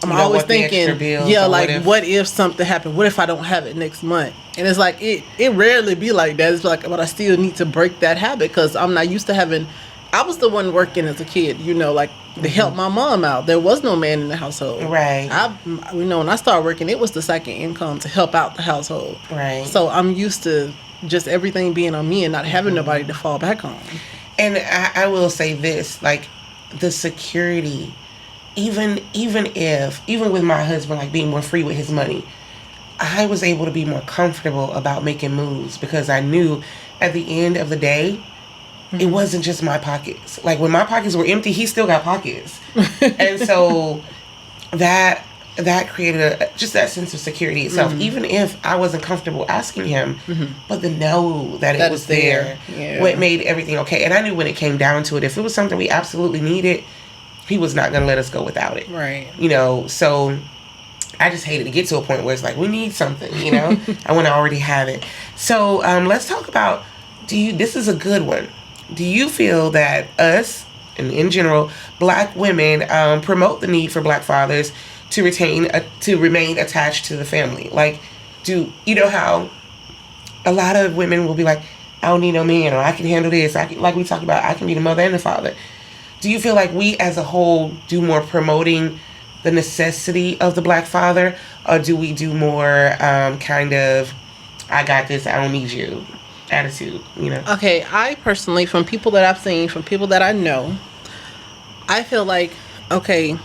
I'm always thinking, yeah, like, what if something happened? What if I don't have it next month? And it's like, it rarely be like that. It's like, but I still need to break that habit because I'm not used to having, I was the one working as a kid, you know, like to help my mom out. There was no man in the household. Right. You know, when I started working, it was the second income to help out the household. Right. So I'm used to just everything being on me and not having nobody to fall back on. And I will say this, like, the security, even with my husband, like, being more free with his money, I was able to be more comfortable about making moves because I knew at the end of the day, it wasn't just my pockets. Like when my pockets were empty, he still got pockets. And so that created just that sense of security itself, even if I wasn't comfortable asking him, but the know that it was there, what made everything okay. And I knew when it came down to it, if it was something we absolutely needed, he was not going to let us go without it. Right. You know, so I just hated to get to a point where it's like, we need something, you know? I want to already have it. So let's talk about, this is a good one. Do you feel that us, and in general, black women promote the need for black fathers to remain attached to the family? Like, you know how a lot of women will be like, I don't need no man, or I can handle this. Like we talked about, I can be the mother and the father. Do you feel like we as a whole do more promoting the necessity of the black father, or do we do more kind of, I got this, I don't need you attitude, you know? Okay, I personally, from people that I've seen, from people that I know, I feel like, okay,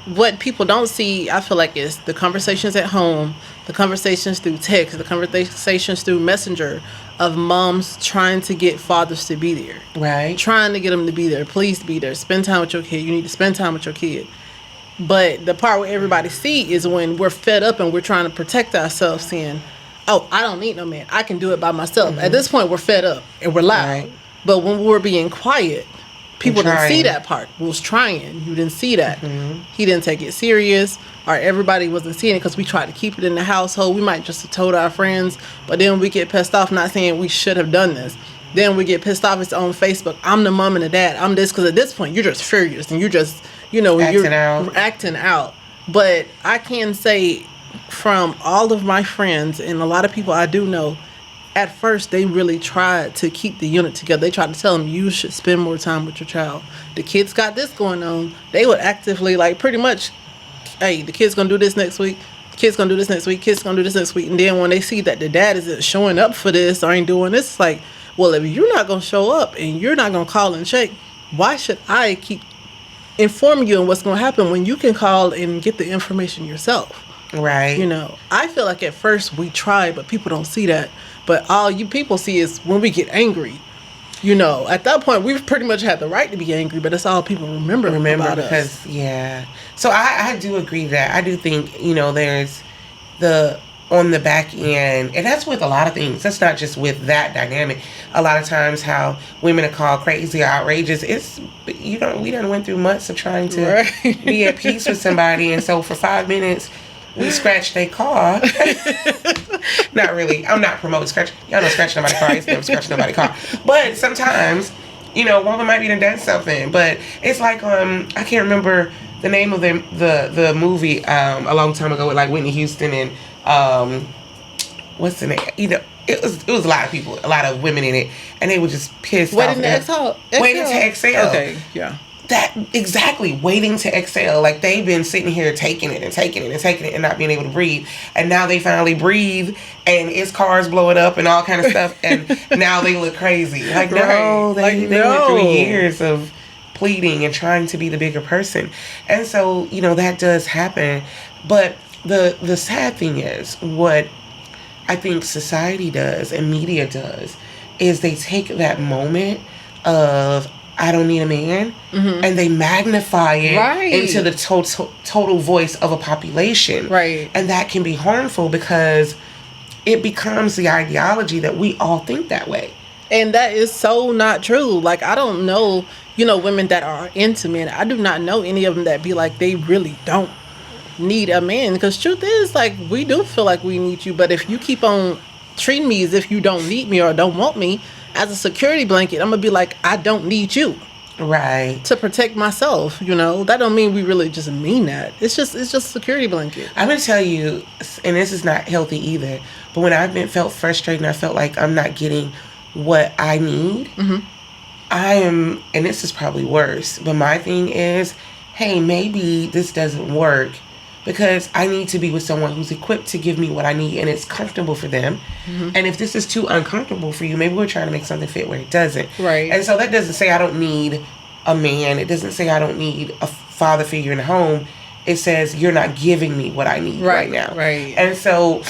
what people don't see, I feel like, is the conversations at home, the conversations through text, the conversations through Messenger of moms trying to get fathers to be there. Right. Trying to get them to be there. Please be there. Spend time with your kid. You need to spend time with your kid. But the part where everybody see is when we're fed up and we're trying to protect ourselves, saying, oh, I don't need no man. I can do it by myself. At this point, we're fed up and we're loud. Right. But when we were being quiet, people didn't see that part. We was trying. You didn't see that. He didn't take it serious, or everybody wasn't seeing it because we tried to keep it in the household. We might just have told our friends, but then we get pissed off, not saying we should have done this. Then we get pissed off. It's on Facebook. I'm the mom and the dad. I'm this, because at this point, you're just furious and you're just, acting out. But I can say from all of my friends and a lot of people I do know, at first, they really tried to keep the unit together. They tried to tell them, you should spend more time with your child. The kids got this going on. They would actively, like, pretty much, hey, the kid's going to do this next week. The kid's going to do this next week. Kid's going to do this next week. And then when they see that the dad isn't showing up for this or ain't doing this, it's like, well, if you're not going to show up and you're not going to call and check, why should I keep informing you on what's going to happen when you can call and get the information yourself? Right. You know, I feel like at first we try, but people don't see that. But all you people see is when we get angry. You know, at that point, we've pretty much had the right to be angry, but that's all people remember about because, us. Yeah. So I do agree that. I do think, you know, there's on the back end, and that's with a lot of things. That's not just with that dynamic. A lot of times how women are called crazy or outrageous, it's, we done went through months of trying to be at peace with somebody, and so for 5 minutes, we scratched their car. Not really. I'm not promoting scratch. Y'all don't scratch nobody's car. I used to never scratch nobody's car. But sometimes, you know, woman might be done something. But it's like, I can't remember the name of the movie a long time ago with like Whitney Houston and what's the name? You know, it was a lot of people, a lot of women in it, and they were just pissed off. Waiting to exhale. Okay, yeah. That exactly, waiting to exhale. Like they've been sitting here taking it and not being able to breathe, and now they finally breathe, and his car's blowing up and all kind of stuff, and now they look crazy. Like no, they went through years of pleading and trying to be the bigger person, and so you know that does happen. But the sad thing is, what I think society does and media does is they take that moment of I don't need a man, and they magnify it into the total voice of a population. Right. And that can be harmful because it becomes the ideology that we all think that way. And that is so not true. Like, I don't know, you know, women that are into men. I do not know any of them that be like, they really don't need a man. Because truth is, like, we do feel like we need you. But if you keep on treating me as if you don't need me or don't want me, as a security blanket, I'm gonna be like, I don't need you, right, to protect myself. You know, that don't mean we really just mean that. It's just a security blanket. I'm gonna tell you, and this is not healthy either, but when I've felt frustrated and I felt like I'm not getting what I need, I am, and this is probably worse, but my thing is, hey, maybe this doesn't work because I need to be with someone who's equipped to give me what I need and it's comfortable for them. And if this is too uncomfortable for you, maybe we're trying to make something fit where it doesn't. Right. And so that doesn't say I don't need a man. It doesn't say I don't need a father figure in the home. It says you're not giving me what I need right now. Right. And so,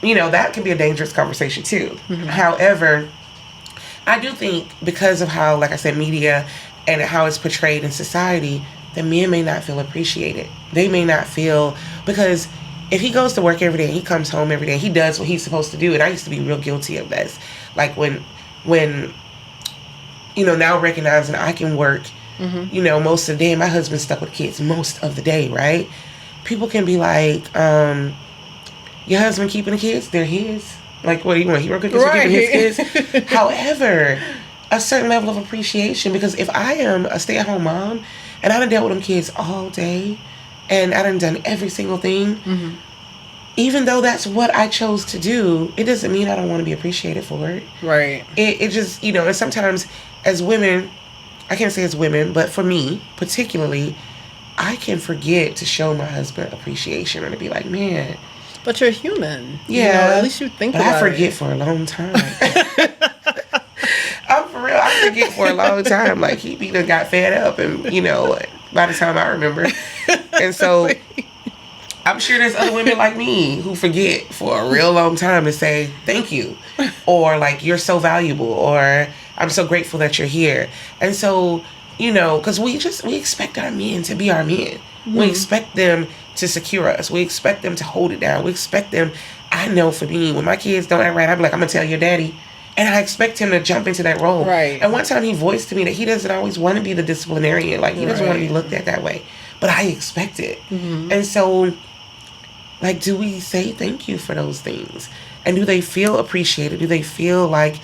you know, that can be a dangerous conversation too. However, I do think because of how, like I said, media and how it's portrayed in society, the men may not feel appreciated. They may not feel, because if he goes to work every day, he comes home every day, he does what he's supposed to do. And I used to be real guilty of this. Like when now recognizing I can work, most of the day, my husband's stuck with kids most of the day, right? People can be like, your husband keeping the kids? They're his. Like, what do you want? Hero cookies for keeping his kids? However, a certain level of appreciation, because if I am a stay-at-home mom and I done dealt with them kids all day and I done every single thing, even though that's what I chose to do, it doesn't mean I don't want to be appreciated for it. Right. It just, and sometimes as women, I can't say as women, but for me particularly, I can forget to show my husband appreciation or to be like, man. But you're human. Yeah. At least you think but about it. I forget for a long time. I'm for real. I forget for a long time. Like, he done got fed up and, by the time I remember. And so I'm sure there's other women like me who forget for a real long time to say thank you. Or like, you're so valuable. Or I'm so grateful that you're here. And so, because we expect our men to be our men. We expect them to secure us. We expect them to hold it down. We expect them. I know for me, when my kids don't act right, I'm like, I'm going to tell your daddy. And I expect him to jump into that role. Right. And one time he voiced to me that he doesn't always want to be the disciplinarian. Like, he doesn't want to be looked at that way. But I expect it. And so, like, do we say thank you for those things? And do they feel appreciated? Do they feel like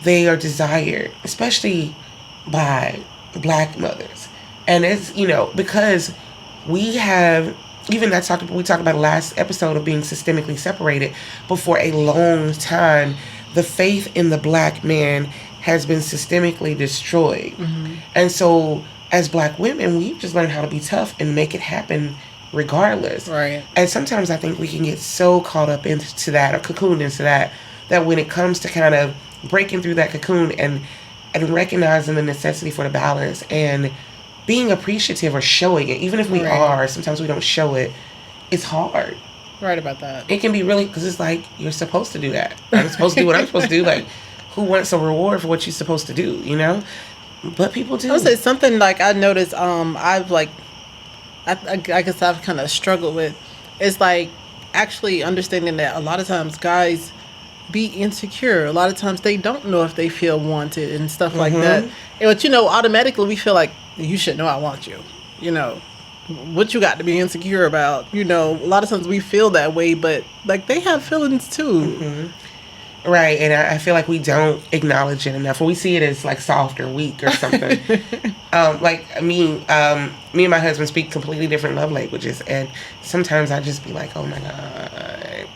they are desired? Especially by Black mothers. And it's, because we have, even we talked about the last episode of being systemically separated, but for a long time, the faith in the Black man has been systemically destroyed. And so as Black women, we've just learned how to be tough and make it happen regardless. Right. And sometimes I think we can get so caught up into that or cocooned into that when it comes to kind of breaking through that cocoon and recognizing the necessity for the balance and being appreciative or showing it, even if we are, sometimes we don't show it, it's hard. Right about that. It can be really, because it's like, you're supposed to do that. I'm supposed to do what I'm supposed to do. Like, who wants a reward for what you're supposed to do, But people do. I would say something like I noticed, I've like, I guess I've kind of struggled with, is like actually understanding that a lot of times guys be insecure. A lot of times they don't know if they feel wanted and stuff like that. But automatically we feel like, you should know I want you. What you got to be insecure about? A lot of times we feel that way, but like they have feelings too. Right, and I feel like we don't acknowledge it enough, or we see it as like soft or weak or something. Like me and my husband speak completely different love languages, and sometimes I just be like, oh my God,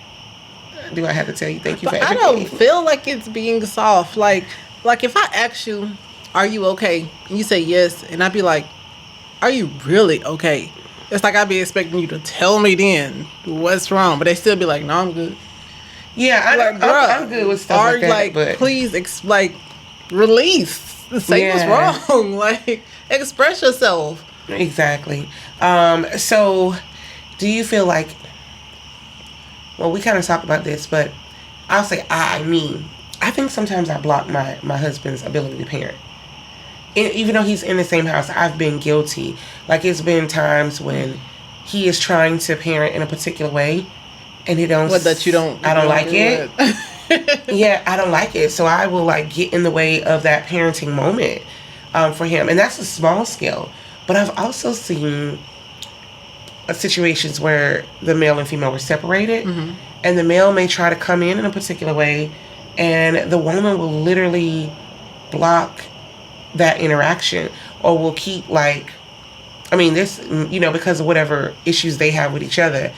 do I have to tell you thank you for everything? I don't feel like it's being soft. Like if I ask you, are you okay? And you say yes, and I'd be like, are you really okay? It's like I'd be expecting you to tell me then what's wrong, but they still be like, no, I'm good. Yeah, I'm good with stuff like that. But please, release. Say what's wrong. Like, express yourself. Exactly. So, do you feel like? Well, we kind of talked about this, but I'll say I think sometimes I block my husband's ability to parent. Even though he's in the same house, I've been guilty. Like, it's been times when he is trying to parent in a particular way, and he don't. What, that you don't? I don't like it. Yeah, I don't like it. So I will like get in the way of that parenting moment for him, and that's a small scale. But I've also seen situations where the male and female were separated, and the male may try to come in a particular way, and the woman will literally block that interaction, or will keep this, because of whatever issues they have with each other,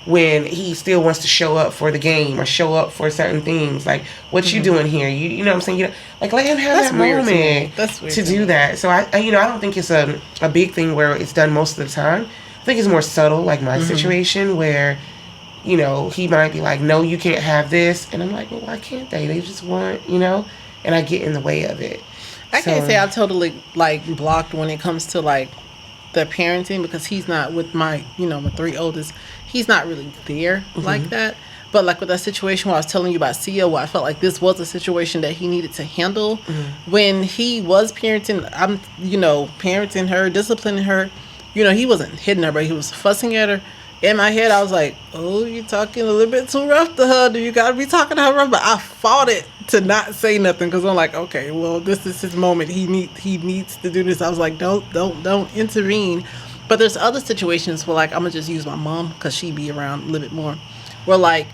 when he still wants to show up for the game or show up for certain things, like, what you doing here? You know what I'm saying? Let him have that moment to do that. So I don't think it's a big thing where it's done most of the time. I think it's more subtle, like my situation where, he might be like, no, you can't have this. And I'm like, well, why can't they? They just want, and I get in the way of it. I can't say I totally blocked when it comes to the parenting, because he's not with my my 3 oldest. He's not really there like that. But like with that situation where I was telling you about Sia, where I felt like this was a situation that he needed to handle when he was parenting. Parenting her, disciplining her. He wasn't hitting her, but he was fussing at her. In my head, I was like, "Oh, you talking a little bit too rough to her. Do you gotta be talking to her rough?" But I fought it to not say nothing because I'm like, "Okay, well, this is his moment. He needs to do this." I was like, "Don't intervene." But there's other situations where, like, I'm gonna just use my mom because she be around a little bit more. Where, like,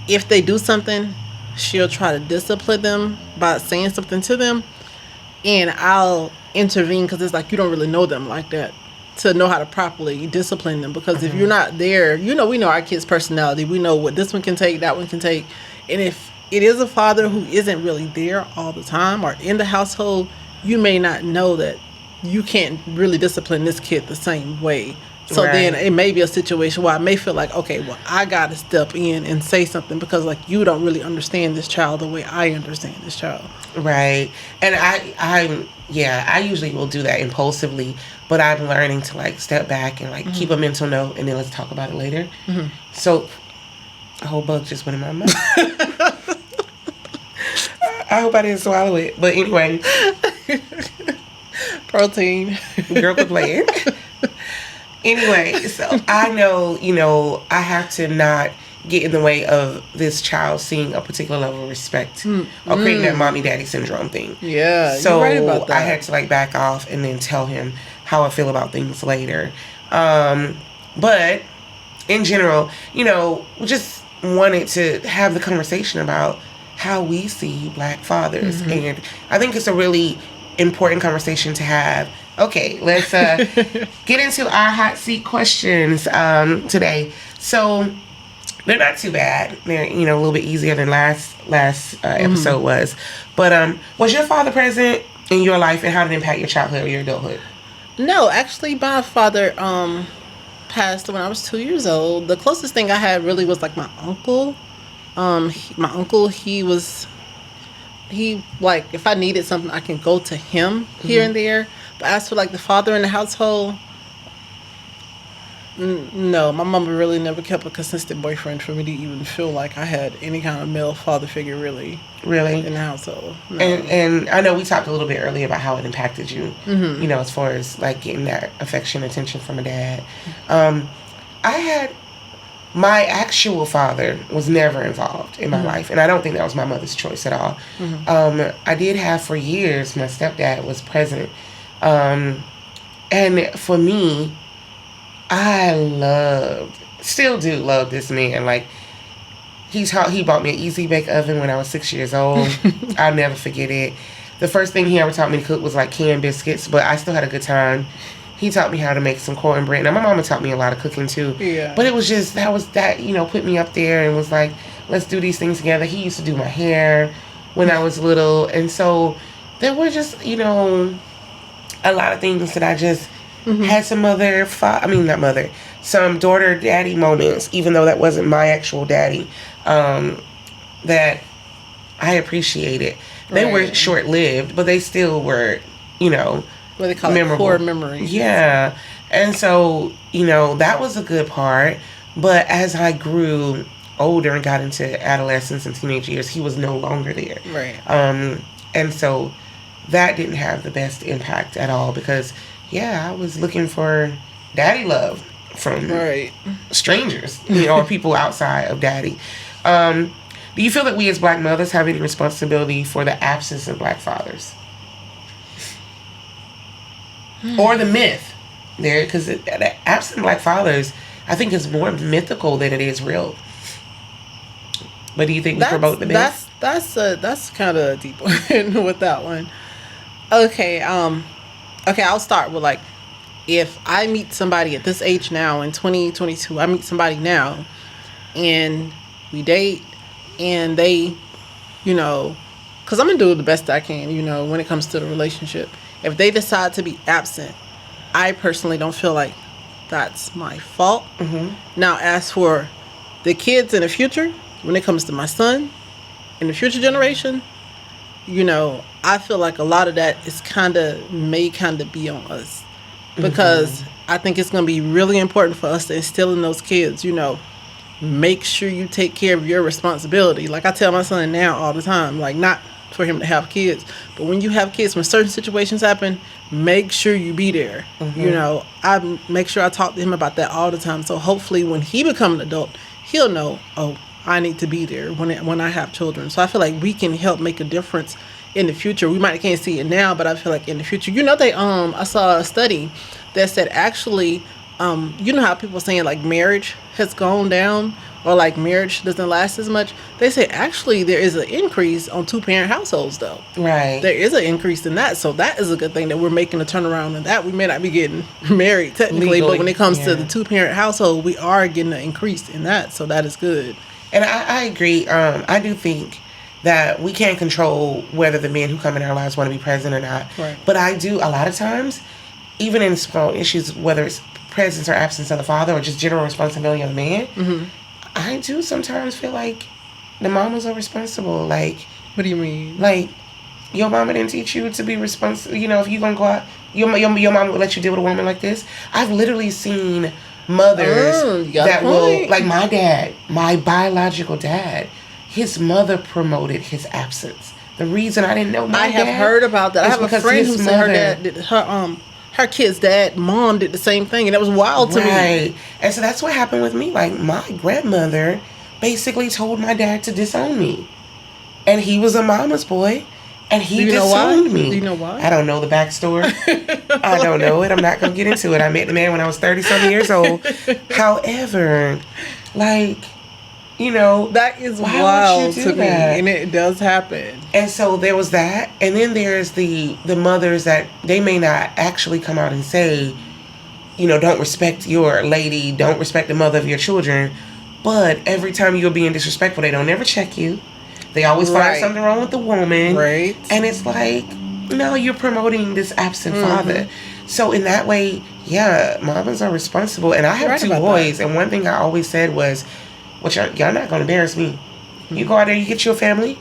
if they do something, she'll try to discipline them by saying something to them, and I'll intervene because it's like you don't really know them like that to know how to properly discipline them. Because if you're not there, we know our kids' personality. We know what this one can take, that one can take. And if it is a father who isn't really there all the time or in the household, you may not know that you can't really discipline this kid the same way. So then it may be a situation where I may feel like, okay, well, I got to step in and say something because, like, you don't really understand this child the way I understand this child. Right. And I usually will do that impulsively, but I'm learning to, like, step back and, like, keep a mental note and then let's talk about it later. So a whole bug just went in my mouth. I hope I didn't swallow it. But anyway. Protein. Girl, quit playing. Anyway, so I know, I have to not get in the way of this child seeing a particular level of respect or creating that mommy daddy syndrome thing. Yeah, so you're right about that. I had to, like, back off and then tell him how I feel about things later. But in general, just wanted to have the conversation about how we see Black fathers. And I think it's a really important conversation to have. Okay, let's get into our hot seat questions today. So they're not too bad. They're a little bit easier than last episode was. But was your father present in your life, and how did it impact your childhood or your adulthood? No, actually, my father passed when I was 2 years old. The closest thing I had really was like my uncle. My uncle, he like, if I needed something, I can go to him here and there. But as for, like, the father in the household, no, my mama really never kept a consistent boyfriend for me to even feel like I had any kind of male father figure really in the household. No. And I know we talked a little bit earlier about how it impacted you, as far as, like, getting that affection, attention from a dad. My actual father was never involved in my life, and I don't think that was my mother's choice at all. I did have for years, my stepdad was present. And for me, I still do love this man. Like, he bought me an Easy Bake Oven when I was 6 years old. I'll never forget it. The first thing he ever taught me to cook was, like, canned biscuits, but I still had a good time. He taught me how to make some cornbread. Now, my mama taught me a lot of cooking, too. Yeah. But it was just, that put me up there and was like, let's do these things together. He used to do my hair when I was little. And so there were just, a lot of things that I just had some some daughter-daddy moments, even though that wasn't my actual daddy, that I appreciated. They were short-lived, but they still were, what they call memorable. Core memories. Yeah. And so, that was a good part. But as I grew older and got into adolescence and teenage years, he was no longer there. Right. And so that didn't have the best impact at all because, I was looking for daddy love from strangers, or people outside of daddy. Do you feel that we as Black mothers have any responsibility for the absence of Black fathers? Or the myth there? Because the absent Black fathers, I think, is more mythical than it is real. But do you think we promote the myth? That's kind of a deep one with that one. Okay, I'll start with, like, if I meet somebody at this age now in 2022, I meet somebody now and we date and they, because I'm going to do the best I can, when it comes to the relationship. If they decide to be absent, I personally don't feel like that's my fault. Now, as for the kids in the future, when it comes to my son in the future generation, I feel like a lot of that may be on us. Because I think it's going to be really important for us to instill in those kids, make sure you take care of your responsibility. Like I tell my son now all the time, like not for him to have kids, but when you have kids, when certain situations happen, make sure you be there. You know, I make sure I talk to him about that all the time. So hopefully when he becomes an adult, he'll know, oh, I need to be there when I have children. So I feel like we can help make a difference in the future. We might can't see it now, but I feel like in the future, you know, they I saw a study that said actually, you know how people saying like marriage has gone down or like marriage doesn't last as much. They say actually there is an increase on 2-parent households though. Right. There is an increase in that, so that is a good thing that we're making a turnaround in that. We may not be getting married technically, Legally, but when it comes to yeah. the 2-parent household, we are getting an increase in that, so that is good. And I agree. I do think that we can't control whether the men who come in our lives want to be present or not. Right. But I do, a lot of times, even in small issues, whether it's presence or absence of the father or just general responsibility of the man, I do sometimes feel like the mamas are responsible. Like, What do you mean? like your mama didn't teach you to be responsible. You know, if you gonna go out, your mama would let you deal with a woman like this. I've literally seen mothers you got a that will, point. like my dad, my biological dad, his mother promoted his absence. The reason I didn't know my I have dad heard about that. I is have a because friend who his said her mother- dad did her kid's mom did the same thing, and that was wild to me. Right. And so that's what happened with me. Like, my grandmother basically told my dad to disown me. And he was a mama's boy. And he Do you know why? disowned me. Do you know why? I don't know the backstory. I don't know it. I'm not going to get into it. I met the man when I was 30-something years old. However, like, you know. That is why would wild you to do me, that? and it does happen. And so there was that. And then there's the mothers that they may not actually come out and say, you know, don't respect your lady, don't respect the mother of your children. But every time you're being disrespectful, they don't ever check you. They always find Right. something wrong with the woman. Right. And it's like, no, you're promoting this absent father. So in that way, yeah, mamas are responsible. And I have Right 2 about boys. And one thing I always said was, well, y'all not going to embarrass me. You go out there, you get you a family,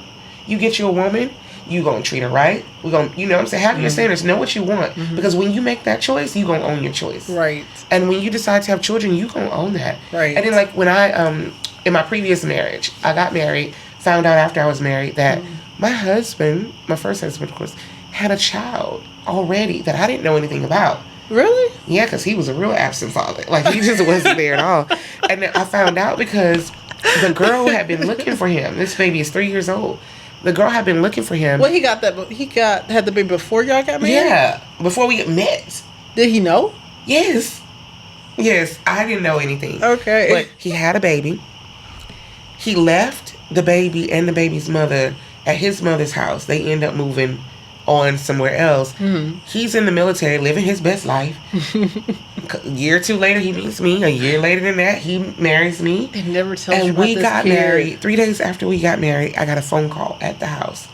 you get you a woman, you going to treat her right. We're going to, you know what I'm saying? Have your standards, know what you want. Because when you make that choice, you going to own your choice. Right. And when you decide to have children, you going to own that. Right. And then, like, when I, in my previous marriage, I got married, found out after I was married that my husband, my first husband, of course, had a child already that I didn't know anything about. Really? Yeah, because he was a real absent father. Like, he just wasn't there at all. And then I found out because the girl had been looking for him. This baby is 3 years old. The girl had been looking for him. Well, he had the baby before y'all got married? Yeah, before we met. Did he know? Yes. Yes, I didn't know anything. Okay. But he had a baby. He left the baby and the baby's mother at his mother's house. They end up moving on somewhere else. He's in the military, living his best life. A year or 2 later, he meets me. A year later than that, he marries me. It never tells you And about we this got kid. married. 3 days after we got married, I got a phone call at the house.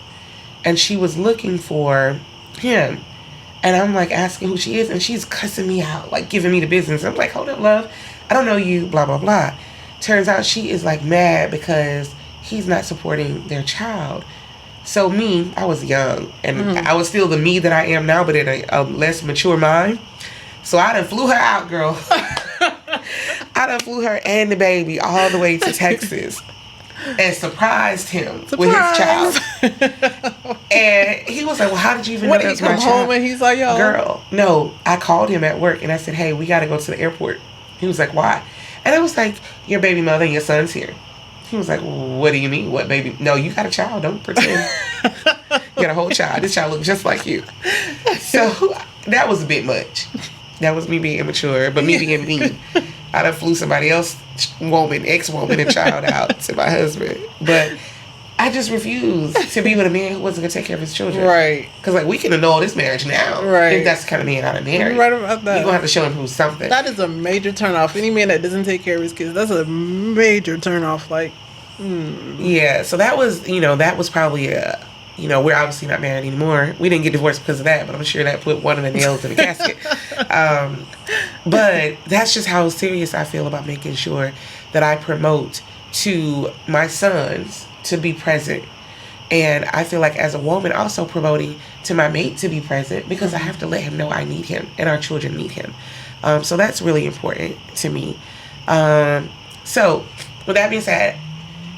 And she was looking for him. And I'm like asking who she is. And she's cussing me out, like giving me the business. I'm like, hold up, love. I don't know you, blah, blah, blah. Turns out she is like mad because he's not supporting their child. So me, I was young. And I was still the me that I am now, but in a less mature mind. So I done flew her out, girl. I done flew her and the baby all the way to Texas. And surprised him with his child. And he was like, well, how did you even When know he that's my come child? home and he's like, yo. Girl, no. I called him at work and I said, hey, we got to go to the airport. He was like, why? And I was like, your baby mother and your son's here. He was like, what do you mean? What baby? No, you got a child. Don't pretend. You got a whole child. This child looks just like you. So that was a bit much. That was me being immature, but me being mean. I done flew somebody else, ex-woman and child out to my husband. But I just refused to be with a man who wasn't going to take care of his children. Right. Because, like, we can annul this marriage now. Right. If that's the kind of man I'm married. You're right about that. You're going to have to show him who's something. That is a major turnoff. Any man that doesn't take care of his kids, that's a major turnoff. Like, Yeah, so that was probably we're obviously not married anymore. We didn't get divorced because of that, but I'm sure that put one of the nails in the casket. But that's just how serious I feel about making sure that I promote to my sons to be present. And I feel like as a woman also promoting to my mate to be present because I have to let him know I need him and our children need him. So that's really important to me. So with that being said,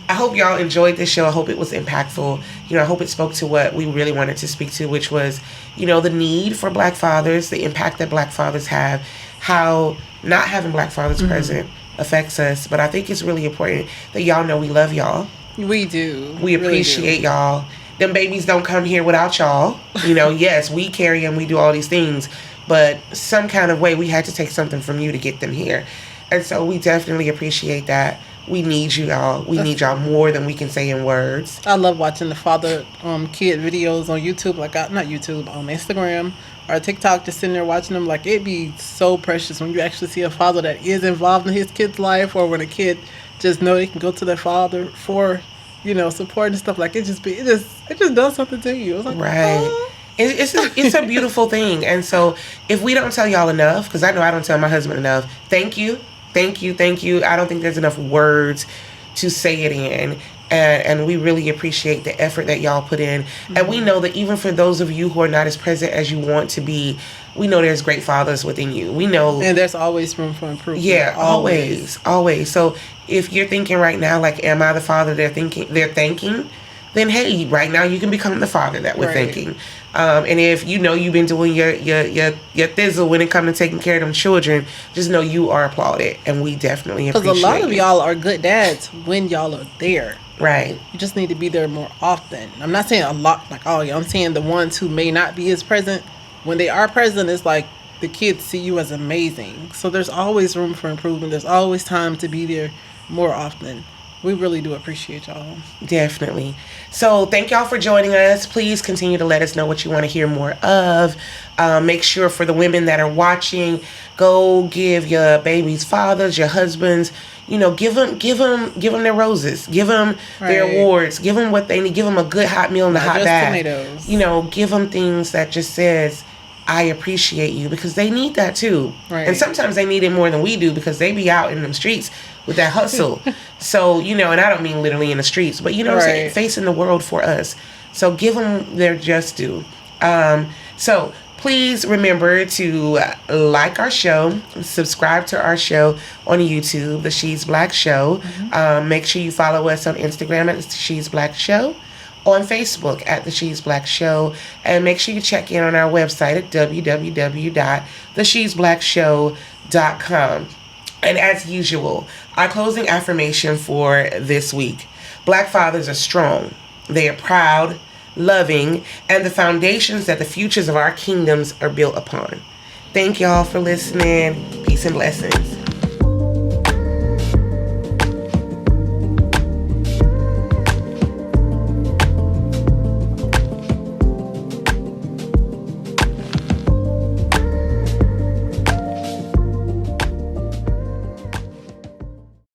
I hope y'all enjoyed this show. I hope it was impactful. I hope it spoke to what we really wanted to speak to, which was, the need for Black fathers, the impact that Black fathers have, how not having Black fathers present affects us. But I think it's really important that y'all know we love y'all. We do. We appreciate y'all. Them babies don't come here without y'all. Yes, we carry them, we do all these things, but some kind of way we had to take something from you to get them here. And so we definitely appreciate that. We need you, y'all. We need y'all more than we can say in words. I love watching the father kid videos on YouTube, not YouTube, on Instagram or TikTok, just sitting there watching them. Like, it'd be so precious when you actually see a father that is involved in his kid's life, or when a kid just know they can go to their father for, support and stuff. Like, it just does something to you. It's like, right. Oh. It's a beautiful thing. And so if we don't tell y'all enough, because I know I don't tell my husband enough, thank you. Thank you. I don't think there's enough words to say it in. And we really appreciate the effort that y'all put in. And we know that even for those of you who are not as present as you want to be, we know there's great fathers within you. We know. And there's always room for improvement. Yeah, always. So if you're thinking right now, like, am I the father they're thinking, then hey, right now you can become the father that we're thinking. And if you've been doing your thizzle when it comes to taking care of them children, just know you are applauded, and we definitely appreciate it. Because a lot of y'all are good dads when y'all are there. Right. You just need to be there more often. I'm not saying a lot, like, oh, I'm saying the ones who may not be as present. When they are present, it's like the kids see you as amazing. So there's always room for improvement. There's always time to be there more often. We really do appreciate y'all. Definitely. So thank y'all for joining us. Please continue to let us know what you want to hear more of. Make sure for the women that are watching, go give your baby's fathers, your husbands, give them their roses, give them their awards, give them what they need, give them a good hot meal in the hot bath. Tomatoes. Give them things that just says, I appreciate you, because they need that too. Right. And sometimes they need it more than we do, because they be out in them streets with that hustle. So, and I don't mean literally in the streets, but what I'm saying, facing the world for us. So give them their just due. So please remember to like our show, subscribe to our show on YouTube, The She's Black Show. Make sure you follow us on Instagram at The She's Black Show, on Facebook at The She's Black Show, and make sure you check in on our website at www.theshe'sblackshow.com. And as usual, our closing affirmation for this week: Black fathers are strong, they are proud, loving, and the foundations that the futures of our kingdoms are built upon. Thank y'all for listening. Peace and blessings.